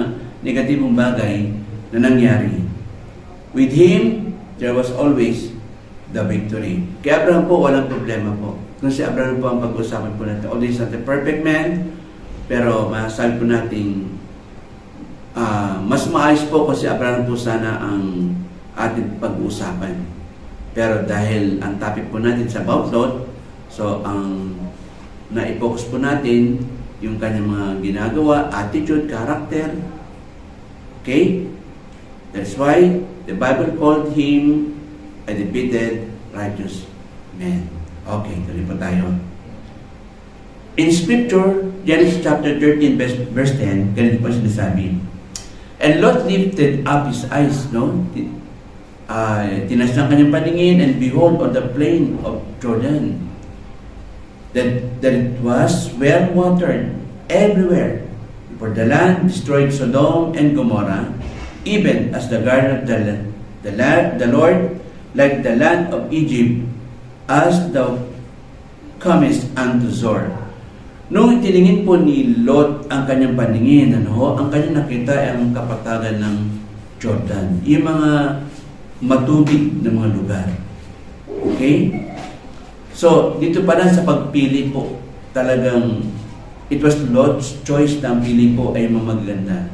negatibong bagay na nangyari. With him, there was always the victory. Kay Abraham po, walang problema po. Kung si Abraham po ang pag-usapan po natin, although he's not a perfect man, pero masasabi po natin, mas maayos po kasi Abraham po sana ang ating pag-uusapan. Pero dahil ang topic po natin sa about Lot, so ang na-focus po natin yung kanyang mga ginagawa, attitude, character. Okay? That's why the Bible called him a defeated righteous man. Okay, tuloy po tayo. In Scripture, Genesis chapter 13, verse 10, ganito po sinasabi, And Lot lifted up his eyes, no? Tinas ng kanyang paningin, and behold, on the plain of Jordan, that it was well watered everywhere. For the land destroyed Sodom and Gomorrah, even as the garden of the Lord, like the land of Egypt, as thou comest unto Zor. Nung itiningin po ni Lot ang kanyang paningin, ang kanyang nakita ay ang kapatagan ng Jordan, yung mga matubig na mga lugar. Okay? So, dito pa lang sa pagpili po, talagang it was Lot's choice na ang pili po ay mamaganda.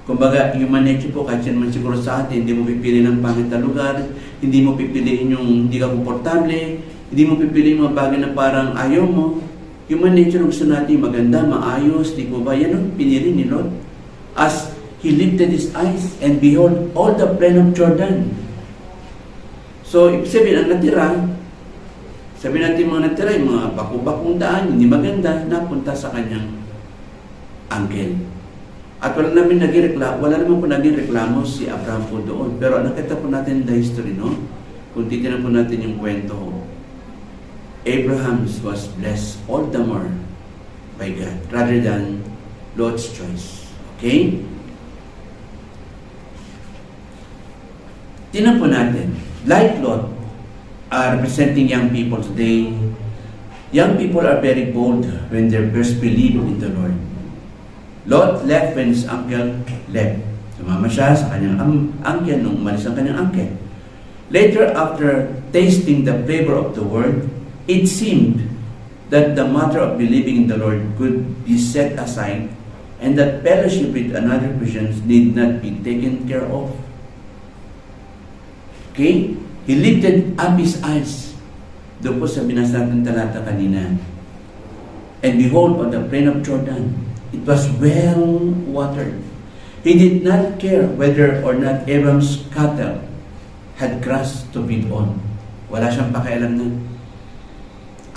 Kumbaga, human nature po, kahit yan man siguro sa atin, hindi mo pipili ng pangit na lugar, hindi mo pipiliin yung hindi ka komportable, hindi mo pipiliin mga bagay na parang ayaw mo. Human nature, gusto natin maganda, maayos, di po ba? Yan ang pinili ni Lot. As he lifted his eyes and behold all the plain of Jordan. So, ibig sabihin, ang natira, sabihin natin mga natira, yung mga bakubakong daan, hindi maganda, napunta sa kanyang uncle. At wala naman po naging reklamo si Abraham po doon. Pero nakita po natin the history, no? Kung titignan po natin yung kwento, Abraham was blessed all the more by God rather than Lot's choice. Okay? Tingnan po natin, like Lot, representing young people today, young people are very bold when they first believe in the Lord. Lot left when his uncle left. Sumama siya sa kanyang uncle nung umalis ang kanyang uncle. Later, after tasting the flavor of the world, it seemed that the matter of believing in the Lord could be set aside and that fellowship with another Christians need not be taken care of. Okay? He lifted up his eyes. Doon po sa binasa natin talata kanina. And behold, on the plain of Jordan, it was well watered. He did not care whether or not Abram's cattle had grass to feed on. Wala siyang pakialam na.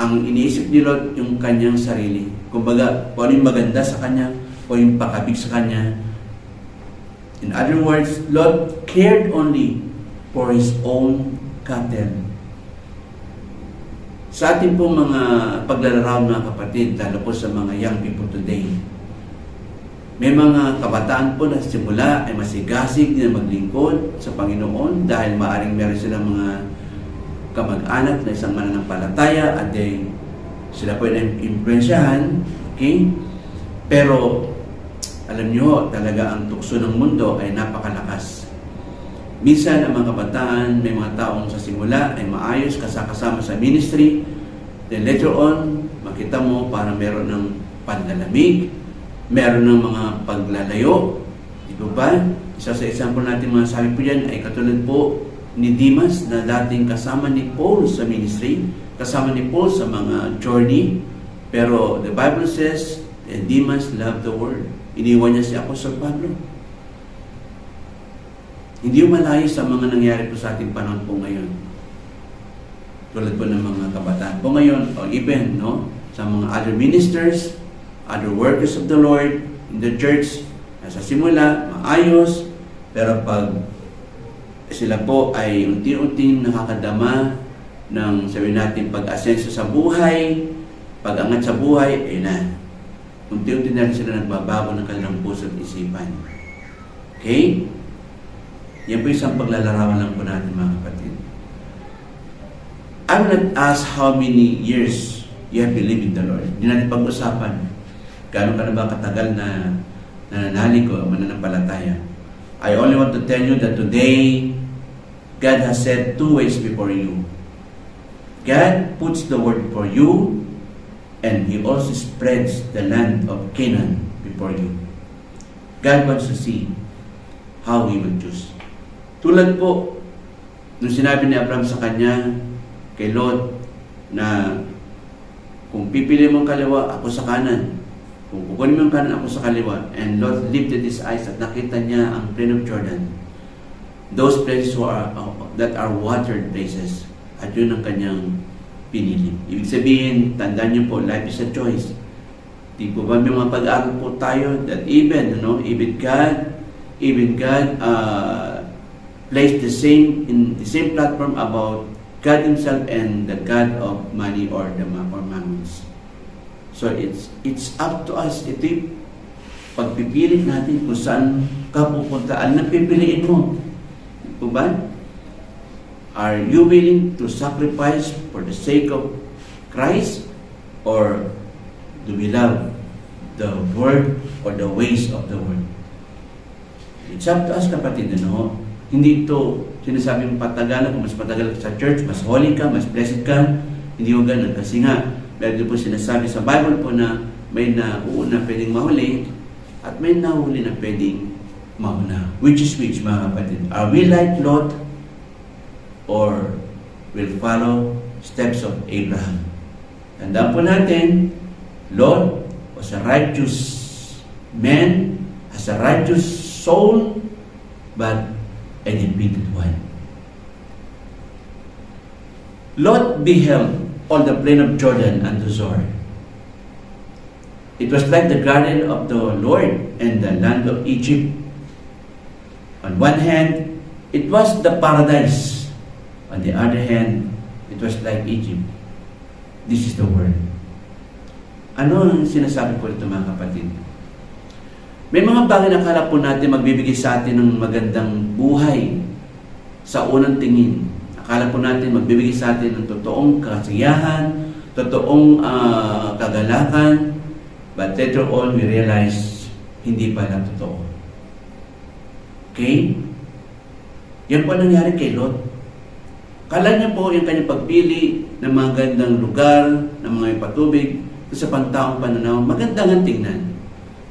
Ang iniisip ni Lot yung kanyang sarili. Kumbaga, kung ano yung maganda sa kanya, o yung pakabig sa kanya. In other words, Lot cared only for his own cattle. Sa ating po mga paglalaraw mga kapatid, lalo po sa mga young people today, may mga kabataan po na simula ay masigasig na maglingkod sa Panginoon dahil maaring meron silang mga kamag-anak na isang mananampalataya at sila po ay na-impluensyahan. Okay? Pero alam nyo, talaga ang tukso ng mundo ay napakalakas. Minsan ang mga kabataan, may mga taong sa simula ay maayos, kasama sa ministry. Then later on, makita mo parang meron ng panlalamig, meron ng mga paglalayo. Di ba? Isa sa example natin mga sabi po yan ay katulad po ni Demas na dating kasama ni Paul sa ministry, kasama ni Paul sa mga journey. Pero the Bible says, and Demas loved the world. Iniwan niya si Apostle Pablo. Hindi yung malayo sa mga nangyari po sa ating panahon po ngayon. Tulad po ng mga kabataan po ngayon, o even sa mga other ministers, other workers of the Lord in the church, sa simula, maayos, pero pag sila po ay unti-unting nakakadama ng sabihin natin pag-asenso sa buhay, pag-angat sa buhay, ay na. Unti-unti na rin sila nagbabago ng kanilang puso at isipan. Okay? Yan po isang paglalarawan lang po natin mga kapatid. I will not ask how many years you have believed in the Lord. Hindi natin pag-usapan. Gano'n ka na ba katagal na nananalig o mananampalataya? I only want to tell you that today, God has set two ways before you. God puts the word for you, and He also spreads the land of Canaan before you. God wants to see how He will choose. Tulad po, nung sinabi ni Abraham sa kanya, kay Lot, na kung pipili mong kaliwa, ako sa kanan. Kung kukunin mo yung kanan, ako sa kaliwa. And Lot lifted his eyes at nakita niya ang plain of Jordan. Those places that are watered places. At yun ang kanyang pinili. Ibig sabihin, tandaan niyo po, life is a choice. Di po ba may mga pag-aaral po tayo that even God, even God placed in the same platform about God Himself and the God of money or mammons. So it's up to us. Ito yung pagpipilit natin kung saan ka pupunta. Ano pipiliin mo? Ito ba? Are you willing to sacrifice for the sake of Christ? Or do we love the world or the ways of the world? It's up to us, kapatid. Ano? Hindi ito sinasabing patagalan, kung mas patagal ka sa church, mas holy ka, mas blessed ka. Hindi mo ganun. Kasi nga, meron po sinasabi sa Bible po na may nauuna pwedeng mahuli at may nahuli na pwedeng mauna. Which is which, mga kapatid? Are we like Lot or will follow steps of Abraham? Tandaan po natin, Lot was a righteous man, has a righteous soul, but a defeated one. Lot beheld all the plain of Jordan and the Zoar. It was like the garden of the Lord and the land of Egypt. On one hand, it was the paradise. On the other hand, it was like Egypt. This is the word. Ano ang sinasabi ko ito, mga kapatid? May mga bagay na akala po natin magbibigay sa atin ng magandang buhay sa unang tingin. Akala po natin magbibigay sa atin ng totoong kasiyahan, totoong kagalakan, but later on we realize hindi pala totoo. Okay? Yan po nangyari kay Lot. Kala niya po yung kanyang pagpili ng mga gandang lugar, ng mga ipatubig, sa pantaong pananaw, maganda nga tingnan.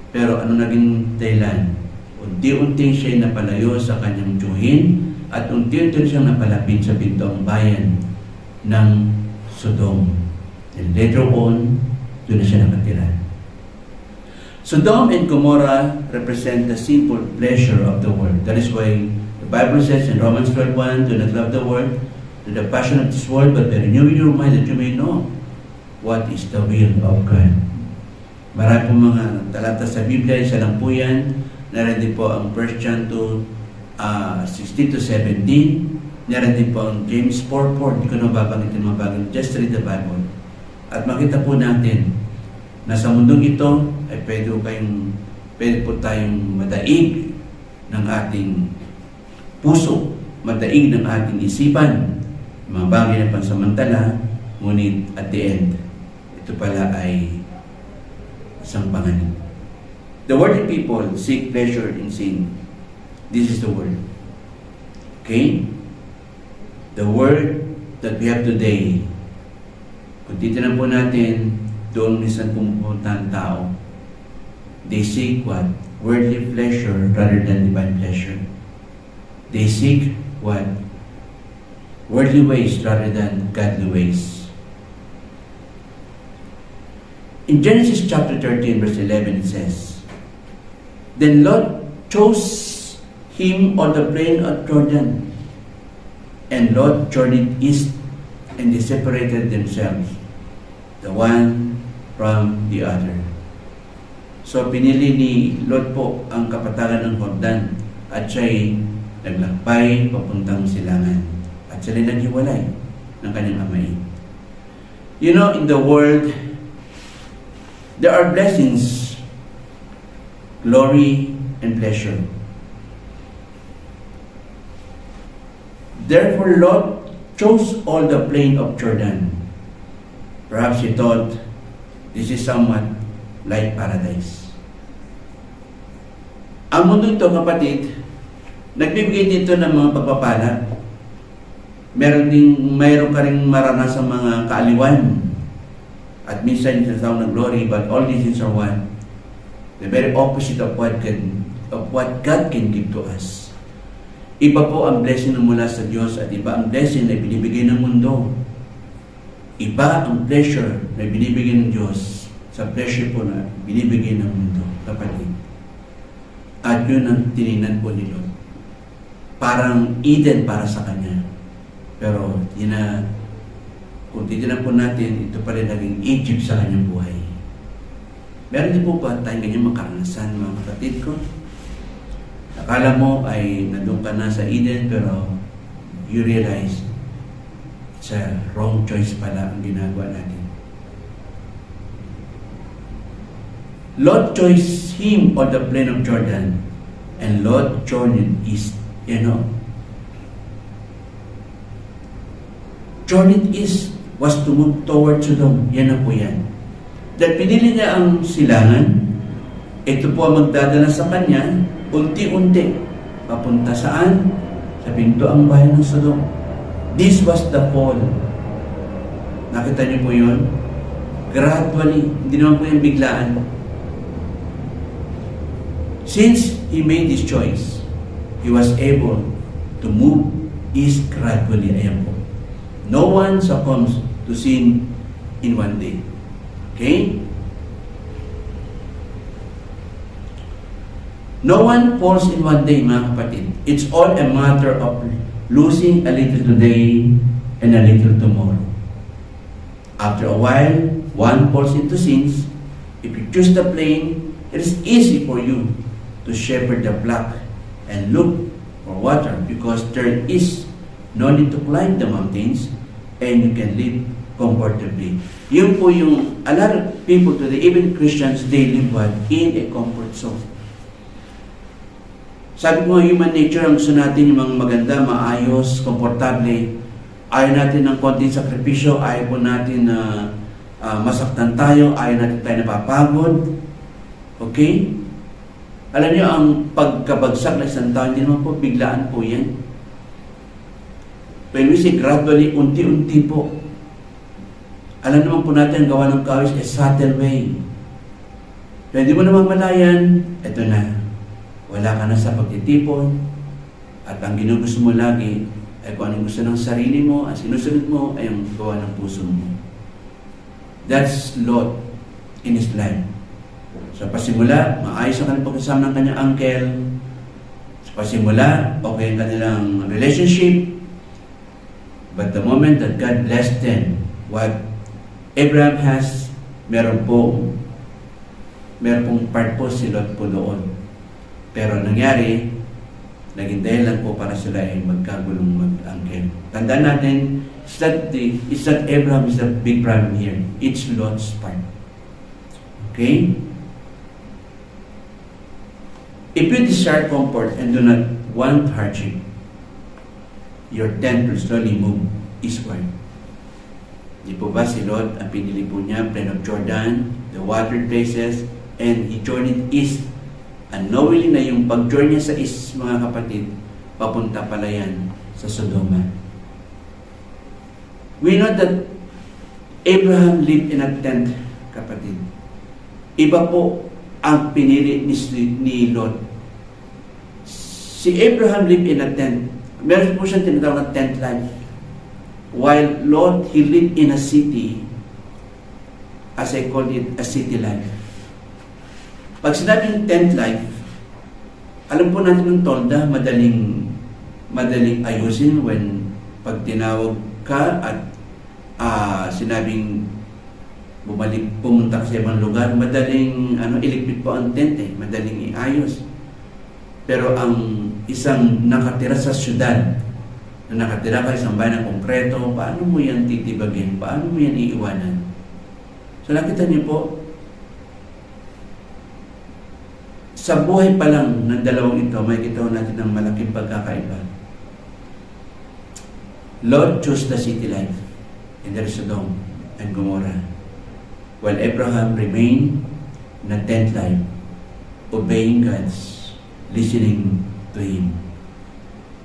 Pero ano naging dahilan? Unti-unti siya napalayo sa kanyang tiyuhin at unti-unti siyang napalapit sa pintong bayan ng Sodom. And later on, doon na siya nakatira. Sodom and Gomorrah represent the simple pleasure of the world. That is why the Bible says in Romans 12:1, do not love the world, to the passion of this world, but renew your mind that you may know what is the will of God. Marami po mga talata sa Biblia, isa lang po yan. Naroon din po ang 1 John 2, 16 to 17. Naroon din po ang James 4:4. Hindi ko na babanggitin mga bagay. Just read the Bible. At makita po natin na sa mundong ito ay pwede po tayong madaig ng ating puso, madaig ng ating isipan, mga bagay na pansamantala, ngunit at the end, ito pala ay isang panganib. The worldly people seek pleasure in sin. This is the word. Okay? The word that we have today, kung titignan po natin, doon minsan pumupunta ang tao. They seek what? Worldly pleasure rather than divine pleasure. They seek what? Worldly ways rather than godly ways. In Genesis chapter 13, verse 11, it says, Then Lot chose him on the plain of Jordan, and Lot journeyed east, and they separated themselves, the one from the other. So, pinili ni Lot po ang kapatagan ng Jordan, at siya'y naglakbay papuntang silangan, at siya'y naghiwalay ng kanyang amay. You know, in the world, there are blessings, glory, and pleasure. Therefore, Lot chose all the plain of Jordan. Perhaps he thought, this is somewhat like paradise. Ang mundo ito, kapatid, nagbibigay dito ng mga pagpapala. Mayroon ka rin maranasang mga kaaliwan. At minsan yung sasawang ng glory, but all these things are one. The very opposite of what God can give to us. Iba po ang blessing na mula sa Diyos at iba ang blessing na binibigay ng mundo. Iba ang pleasure na binibigay ng Diyos sa pleasure po na binibigay ng mundo, kapatid. At yun ang tininan po ni Lot. Parang Eden para sa kanya. Pero kung titinan po natin, ito pa rin naging Egypt sa kanyang buhay. Meron din po ba tayong ganyan makaranasan, mga kapatid ko? Akala mo ay nandun ka na sa Eden, pero you realize it's a wrong choice pala ang ginagawa natin. Lot chose him on the plain of Jordan, and Lot journeyed east. Journeyed east was to move toward Sodom. Yan na po yan. Dahil pinili niya ang silangan, ito po ang magdadala sa kanya, unti-unti, papunta saan? Sa pintuang bayan ng Sodom. This was the fall. Nakita niyo po yun? Gradually, hindi naman po yung biglaan. Since he made this choice, he was able to move east gradually. Ayan po. No one succumbs to sin in one day. Okay? No one falls in one day, mga kapatid. It's all a matter of losing a little today and a little tomorrow. After a while, one falls into sins. If you choose the plain, it is easy for you to shepherd the flock and look for water, because there is no need to climb the mountains and you can live comfortably. Yun po yung, a lot of people today, even Christians, they live what? In a comfort zone. Sabi ko, human nature, ang gusto natin yung mga maganda, maayos, komportable. Ayaw natin ng konting sakripisyo, ayaw po natin na masaktan tayo, ayaw natin tayo napapagod. Okay? Alam niyo, ang pagkabagsak ng isang tao, hindi naman po biglaan po yan. When we say gradually, unti-unti po. Alam naman po natin, ang gawa ng kawis is subtle way. Kaya di mo naman malayan, eto na. Wala ka na sa pagtitipon. At ang ginugusto mo lagi, ay kung anong gusto ng sarili mo, ang sinusunod mo, ay ang gawa ng puso mo. That's Lot in his life. Sa pasimula, maayos ang kanilang pagkasama ng kanyang uncle. Sa pasimula, okay ang kanilang relationship. But the moment that God blessed them, what Abraham has, meron pong part po si Lot po doon. Pero nangyari, naging dahilan po para sila ay magkagulong mag-angkin. Tandaan natin, it's not Abraham is the big problem here. It's Lot's part. Okay? If you desire comfort and do not want hardship, your tent will slowly move eastward. Di po ba si Lot, ang pinili po niya, plain of Jordan, the watered places, and he journeyed east. Unknowingly na yung pag-journey niya sa east, mga kapatid, papunta pala yan sa Sodoma. We know that Abraham lived in a tent, kapatid. Iba po ang pinili ni Lot. Si Abraham lived in a tent. Meron po siyang tinatawag na tent life. While Lot, he lived in a city, as I call it, a city life. Pag sinabing tent life, alam po natin ng tolda, madaling ayusin when pag tinawag ka at sinabing pumunta ka sa ibang lugar, madaling iligpit po ang tent madaling iayos. Pero ang isang nakatira sa syudad, na nakatira ka isang bayan ng konkreto, paano mo yan titibagin? Paano mo yan iiwanan? So nakita niyo po, sa buhay pa lang ng dalawang ito, may kita natin ng malaking pagkakaiba. Lot chose the city life in the Sodom and Gomorrah, while Abraham remained in a tent life, obeying God's, listening to Him.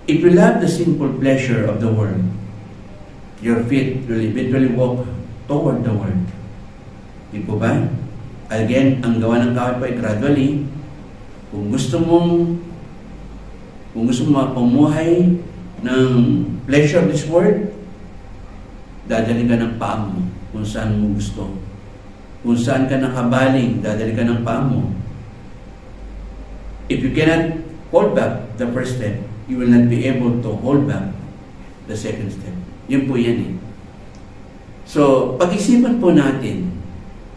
If you love the sinful pleasure of the world, your feet will eventually walk toward the world. Di po ba? Again, ang gawa ng kawal po ay gradually. Kung gusto mong mapamuhay ng pleasure of this world, dadali ka ng paa mo kung saan mo gusto. Kung saan ka nakabaling, dadali ka ng paa mo. If you cannot hold back the first step, you will not be able to hold back the second step. Yun po yan So, pag-isipan po natin,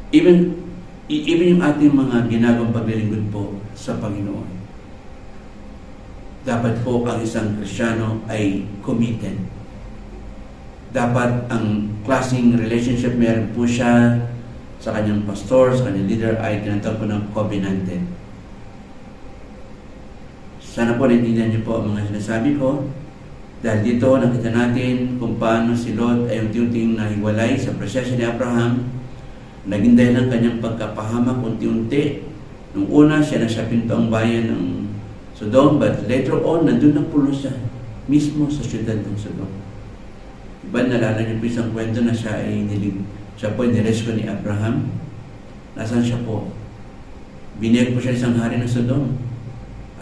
even yung ating mga ginagawang paglilingkod po sa Panginoon. dapat po ang isang Kristiyano ay committed. Dapat ang klaseng relationship meron po siya sa kanyang pastor, sa kanyang leader ay tinatawag po ng covenanted. Sana po naintindihan niyo po ang mga sinasabi ko. Dahil dito nakita natin kung paano si Lot ay unti-unting nahiwalay sa presensya ni Abraham. Naging dahil ng kanyang pagkapahamak unti-unti. Nung una, siya na siya pinto ang bayan ng Sodom, but later on, nandun na pulo siya mismo sa syudad ng Sodom. Diba, nalala niyo po isang kwento na siya ay siya po ay nirescue ni Abraham. Nasaan siya po? Binigyan po siya isang hari ng Sodom.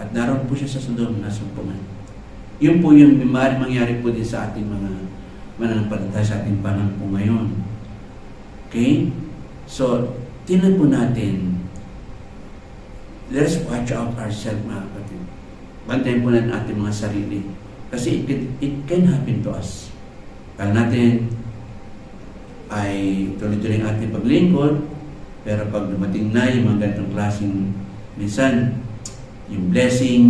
At naroon po siya sa Sodom, nasumpungan. Yun po yung mangyari po din sa ating mga mananampalataya sa ating panahon po ngayon. Okay? So, tingnan po natin. Let's watch out ourselves, mga kapatid. Bantayan po natin ating mga sarili. Kasi it can happen to us. Kaya natin ay tuloy-tuloy ang ating paglingkod, pero pag dumating na yung mga ganitong klaseng minsan, yung blessing,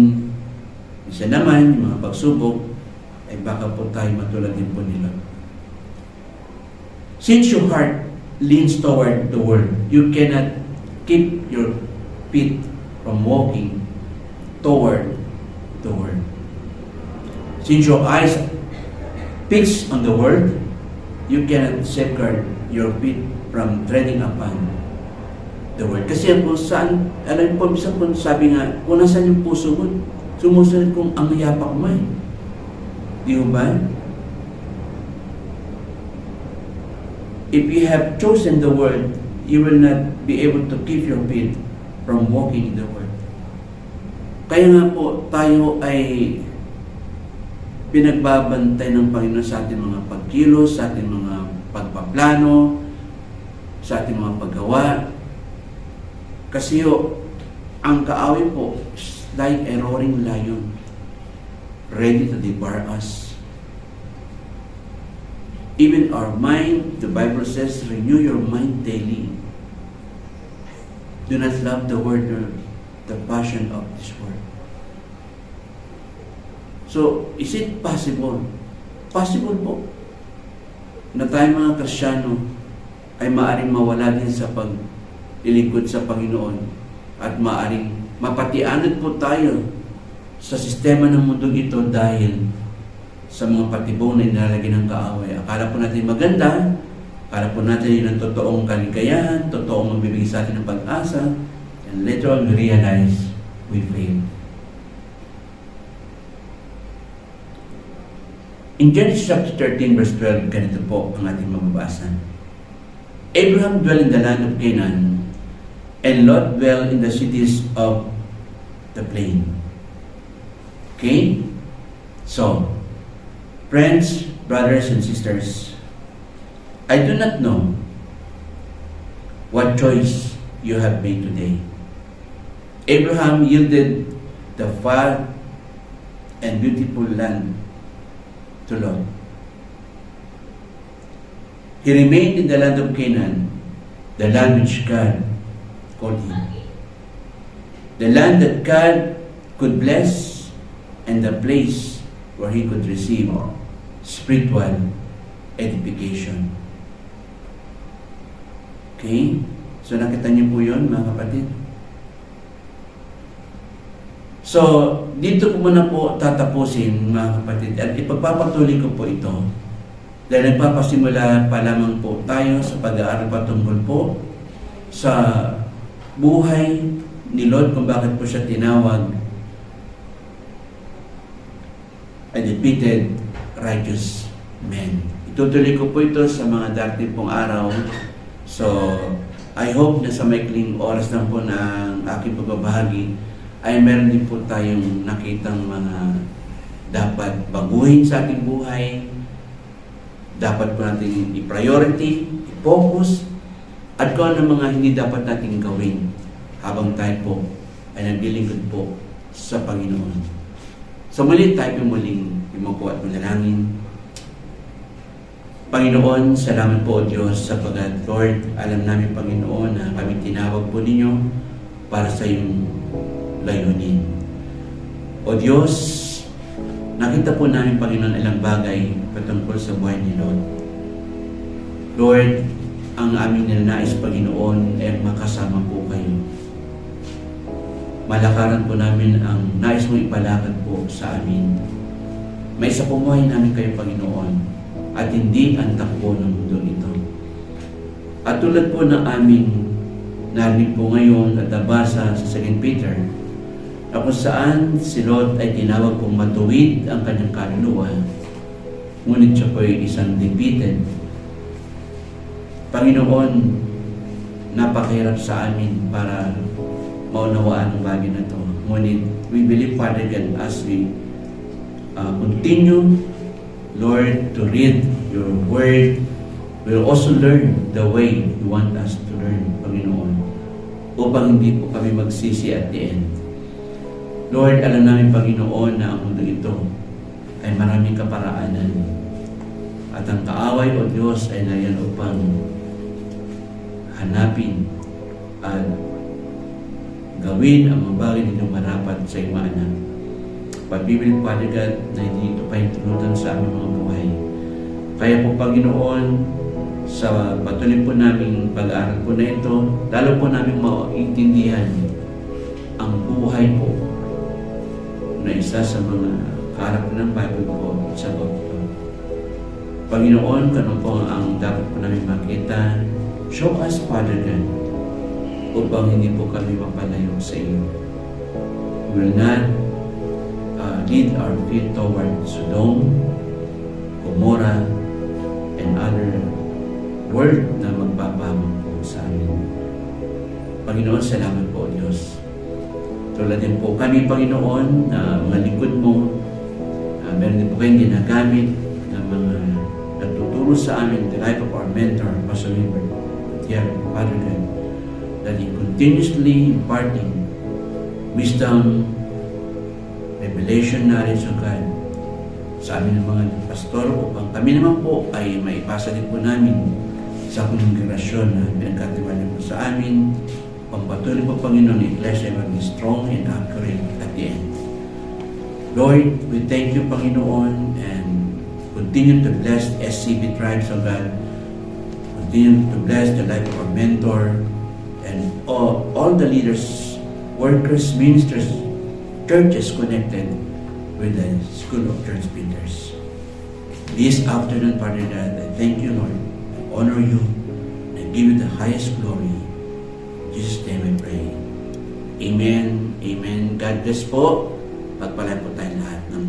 isa naman, yung mga pagsubok, ay baka po tayo matulad din po nila. Since your heart leans toward the world, you cannot keep your feet from walking toward the world. Since your eyes fixed on the world, you cannot safeguard your feet from treading upon the world. Kasi kung saan, alam po, minsan po sabi nga, kung nasan yung puso mo, sumusunod kung ang yapak mo eh. Di ba? If you have chosen the world, you will not be able to keep your feet from walking in the world. Kaya nga po, tayo ay pinagbabantay ng Panginoon sa ating mga pagkilos, sa ating mga pagpaplano, sa ating mga paggawa. Kasi ang kaaway po, like a roaring lion, ready to devour us. Even our mind, the Bible says, renew your mind daily. Do not love the world or the passion of this world. So, is it possible? Possible po na tayo mga Kristiyano ay maaaring mawala din sa paglilingkod sa Panginoon at maaaring mapatianod po tayo sa sistema ng mundong ito dahil sa mga patibong na inalagay ng kaaway. Akala po natin maganda, akala po natin yun ang totoong kaligayahan, totoong magbibigay sa atin ng pag-asa, and later on we realize we failed. In Genesis chapter 13 verse 12, ganito po ang ating mababasa. Abraham dwelt in the land of Canaan, and Lot dwelt in the cities of the plain. Okay? So, friends, brothers and sisters, I do not know what choice you have made today. Abraham yielded the far and beautiful land to Lot. He remained in the land of Canaan, the land which God called him. The land that God could bless, and the place where he could receive spiritual edification. Okay? So nakita niyo po yun, mga kapatid? So, dito ko muna po tatapusin, mga kapatid, at ipagpapatuloy ko po ito dahil nagpapasimula pa lamang po tayo sa pag-aaral patungkol po sa buhay ni Lot, kung bakit po siya tinawag a defeated righteous man. Itutuloy ko po ito sa mga darating pong araw. So, I hope na sa maikling oras lang po ng aking pagbabahagi ay meron din po tayong nakitang mga dapat baguhin sa ating buhay, dapat po natin i-priority, i-focus, at kung ano mga hindi dapat natin gawin habang tayo po ay naglilingkod po sa Panginoon. So muli tayo muling imuko at manalangin. Panginoon, salamat po o Diyos sapagkat Lord, alam namin Panginoon na kami tinawag po ninyo para sa iyong layunin. O Diyos, Nakita po namin, Panginoon, ilang bagay patungkol sa buhay ni Lord. Lord, ang aming ninanais, Panginoon, ay makasama po kayo. Malakaran po namin ang nais mong ipalakad po sa amin. May isa pumuhay namin kayo, Panginoon, at hindi ang takbo ng mundo ito. At tulad po ng aming narinig po ngayon at nabasa sa 2 Peter, na kung saan si Lord ay tinawag kong matuwid ang kanyang kaluluwa, ngunit siya po ay isang defeated. Panginoon, napakahirap sa amin para maunawaan ang bagay na ito. Ngunit we believe, Father God, as we continue, Lord, to read your word, we'll also learn the way you want us to learn, Panginoon, upang hindi po kami magsisi at the end. Lord, alam namin, Panginoon, na ang mundo ito ay maraming kaparaanan. At ang kaaway o Diyos ay nariyan upang hanapin at gawin ang mga bagay ninyong marapat sa iyong mga anak. Pag-ibig, Father God, na hindi ito pahintulutan sa aming mga buhay. Kaya po, Panginoon, sa patuloy po namin pag-aaral po na ito, lalo po namin maintindihan ang buhay po na isa sa mga kaharap ng Bible po sa Bible. Panginoon, kano po ang dapat po namin makita? Show us, Father God, upang hindi po kami mapalayo sa iyo. We will not lead our feet toward Sodom, Gomorrah, and other world na magpapahamag po sa amin. Panginoon, salamat po, Diyos. Tulad din po kami, Panginoon, na mga likod mo, meron din po kayong ginagamit na mga nagtuturo sa amin, the life of our mentor, Pastor Liber, dear Father God, that He continuously imparting wisdom, revelation, knowledge of God sa amin ng mga pastor upang kami naman po ay maipasa din po namin sa kongregasyon na pinagkatiwala po sa amin. Pagpatuloy po, Panginoon, ang Iglesia ay maging strong and accurate at the end. Lord, we thank you, Panginoon, and continue to bless SCB Tribes of God. Continue to bless the life of our mentor and all the leaders, workers, ministers, churches connected with the School of Church Builders. This afternoon, Father God, I thank you, Lord. I honor you and I give you the highest glory. In Jesus' name I pray. Amen. Amen. God bless po. Pagpalain po tayo lahat ng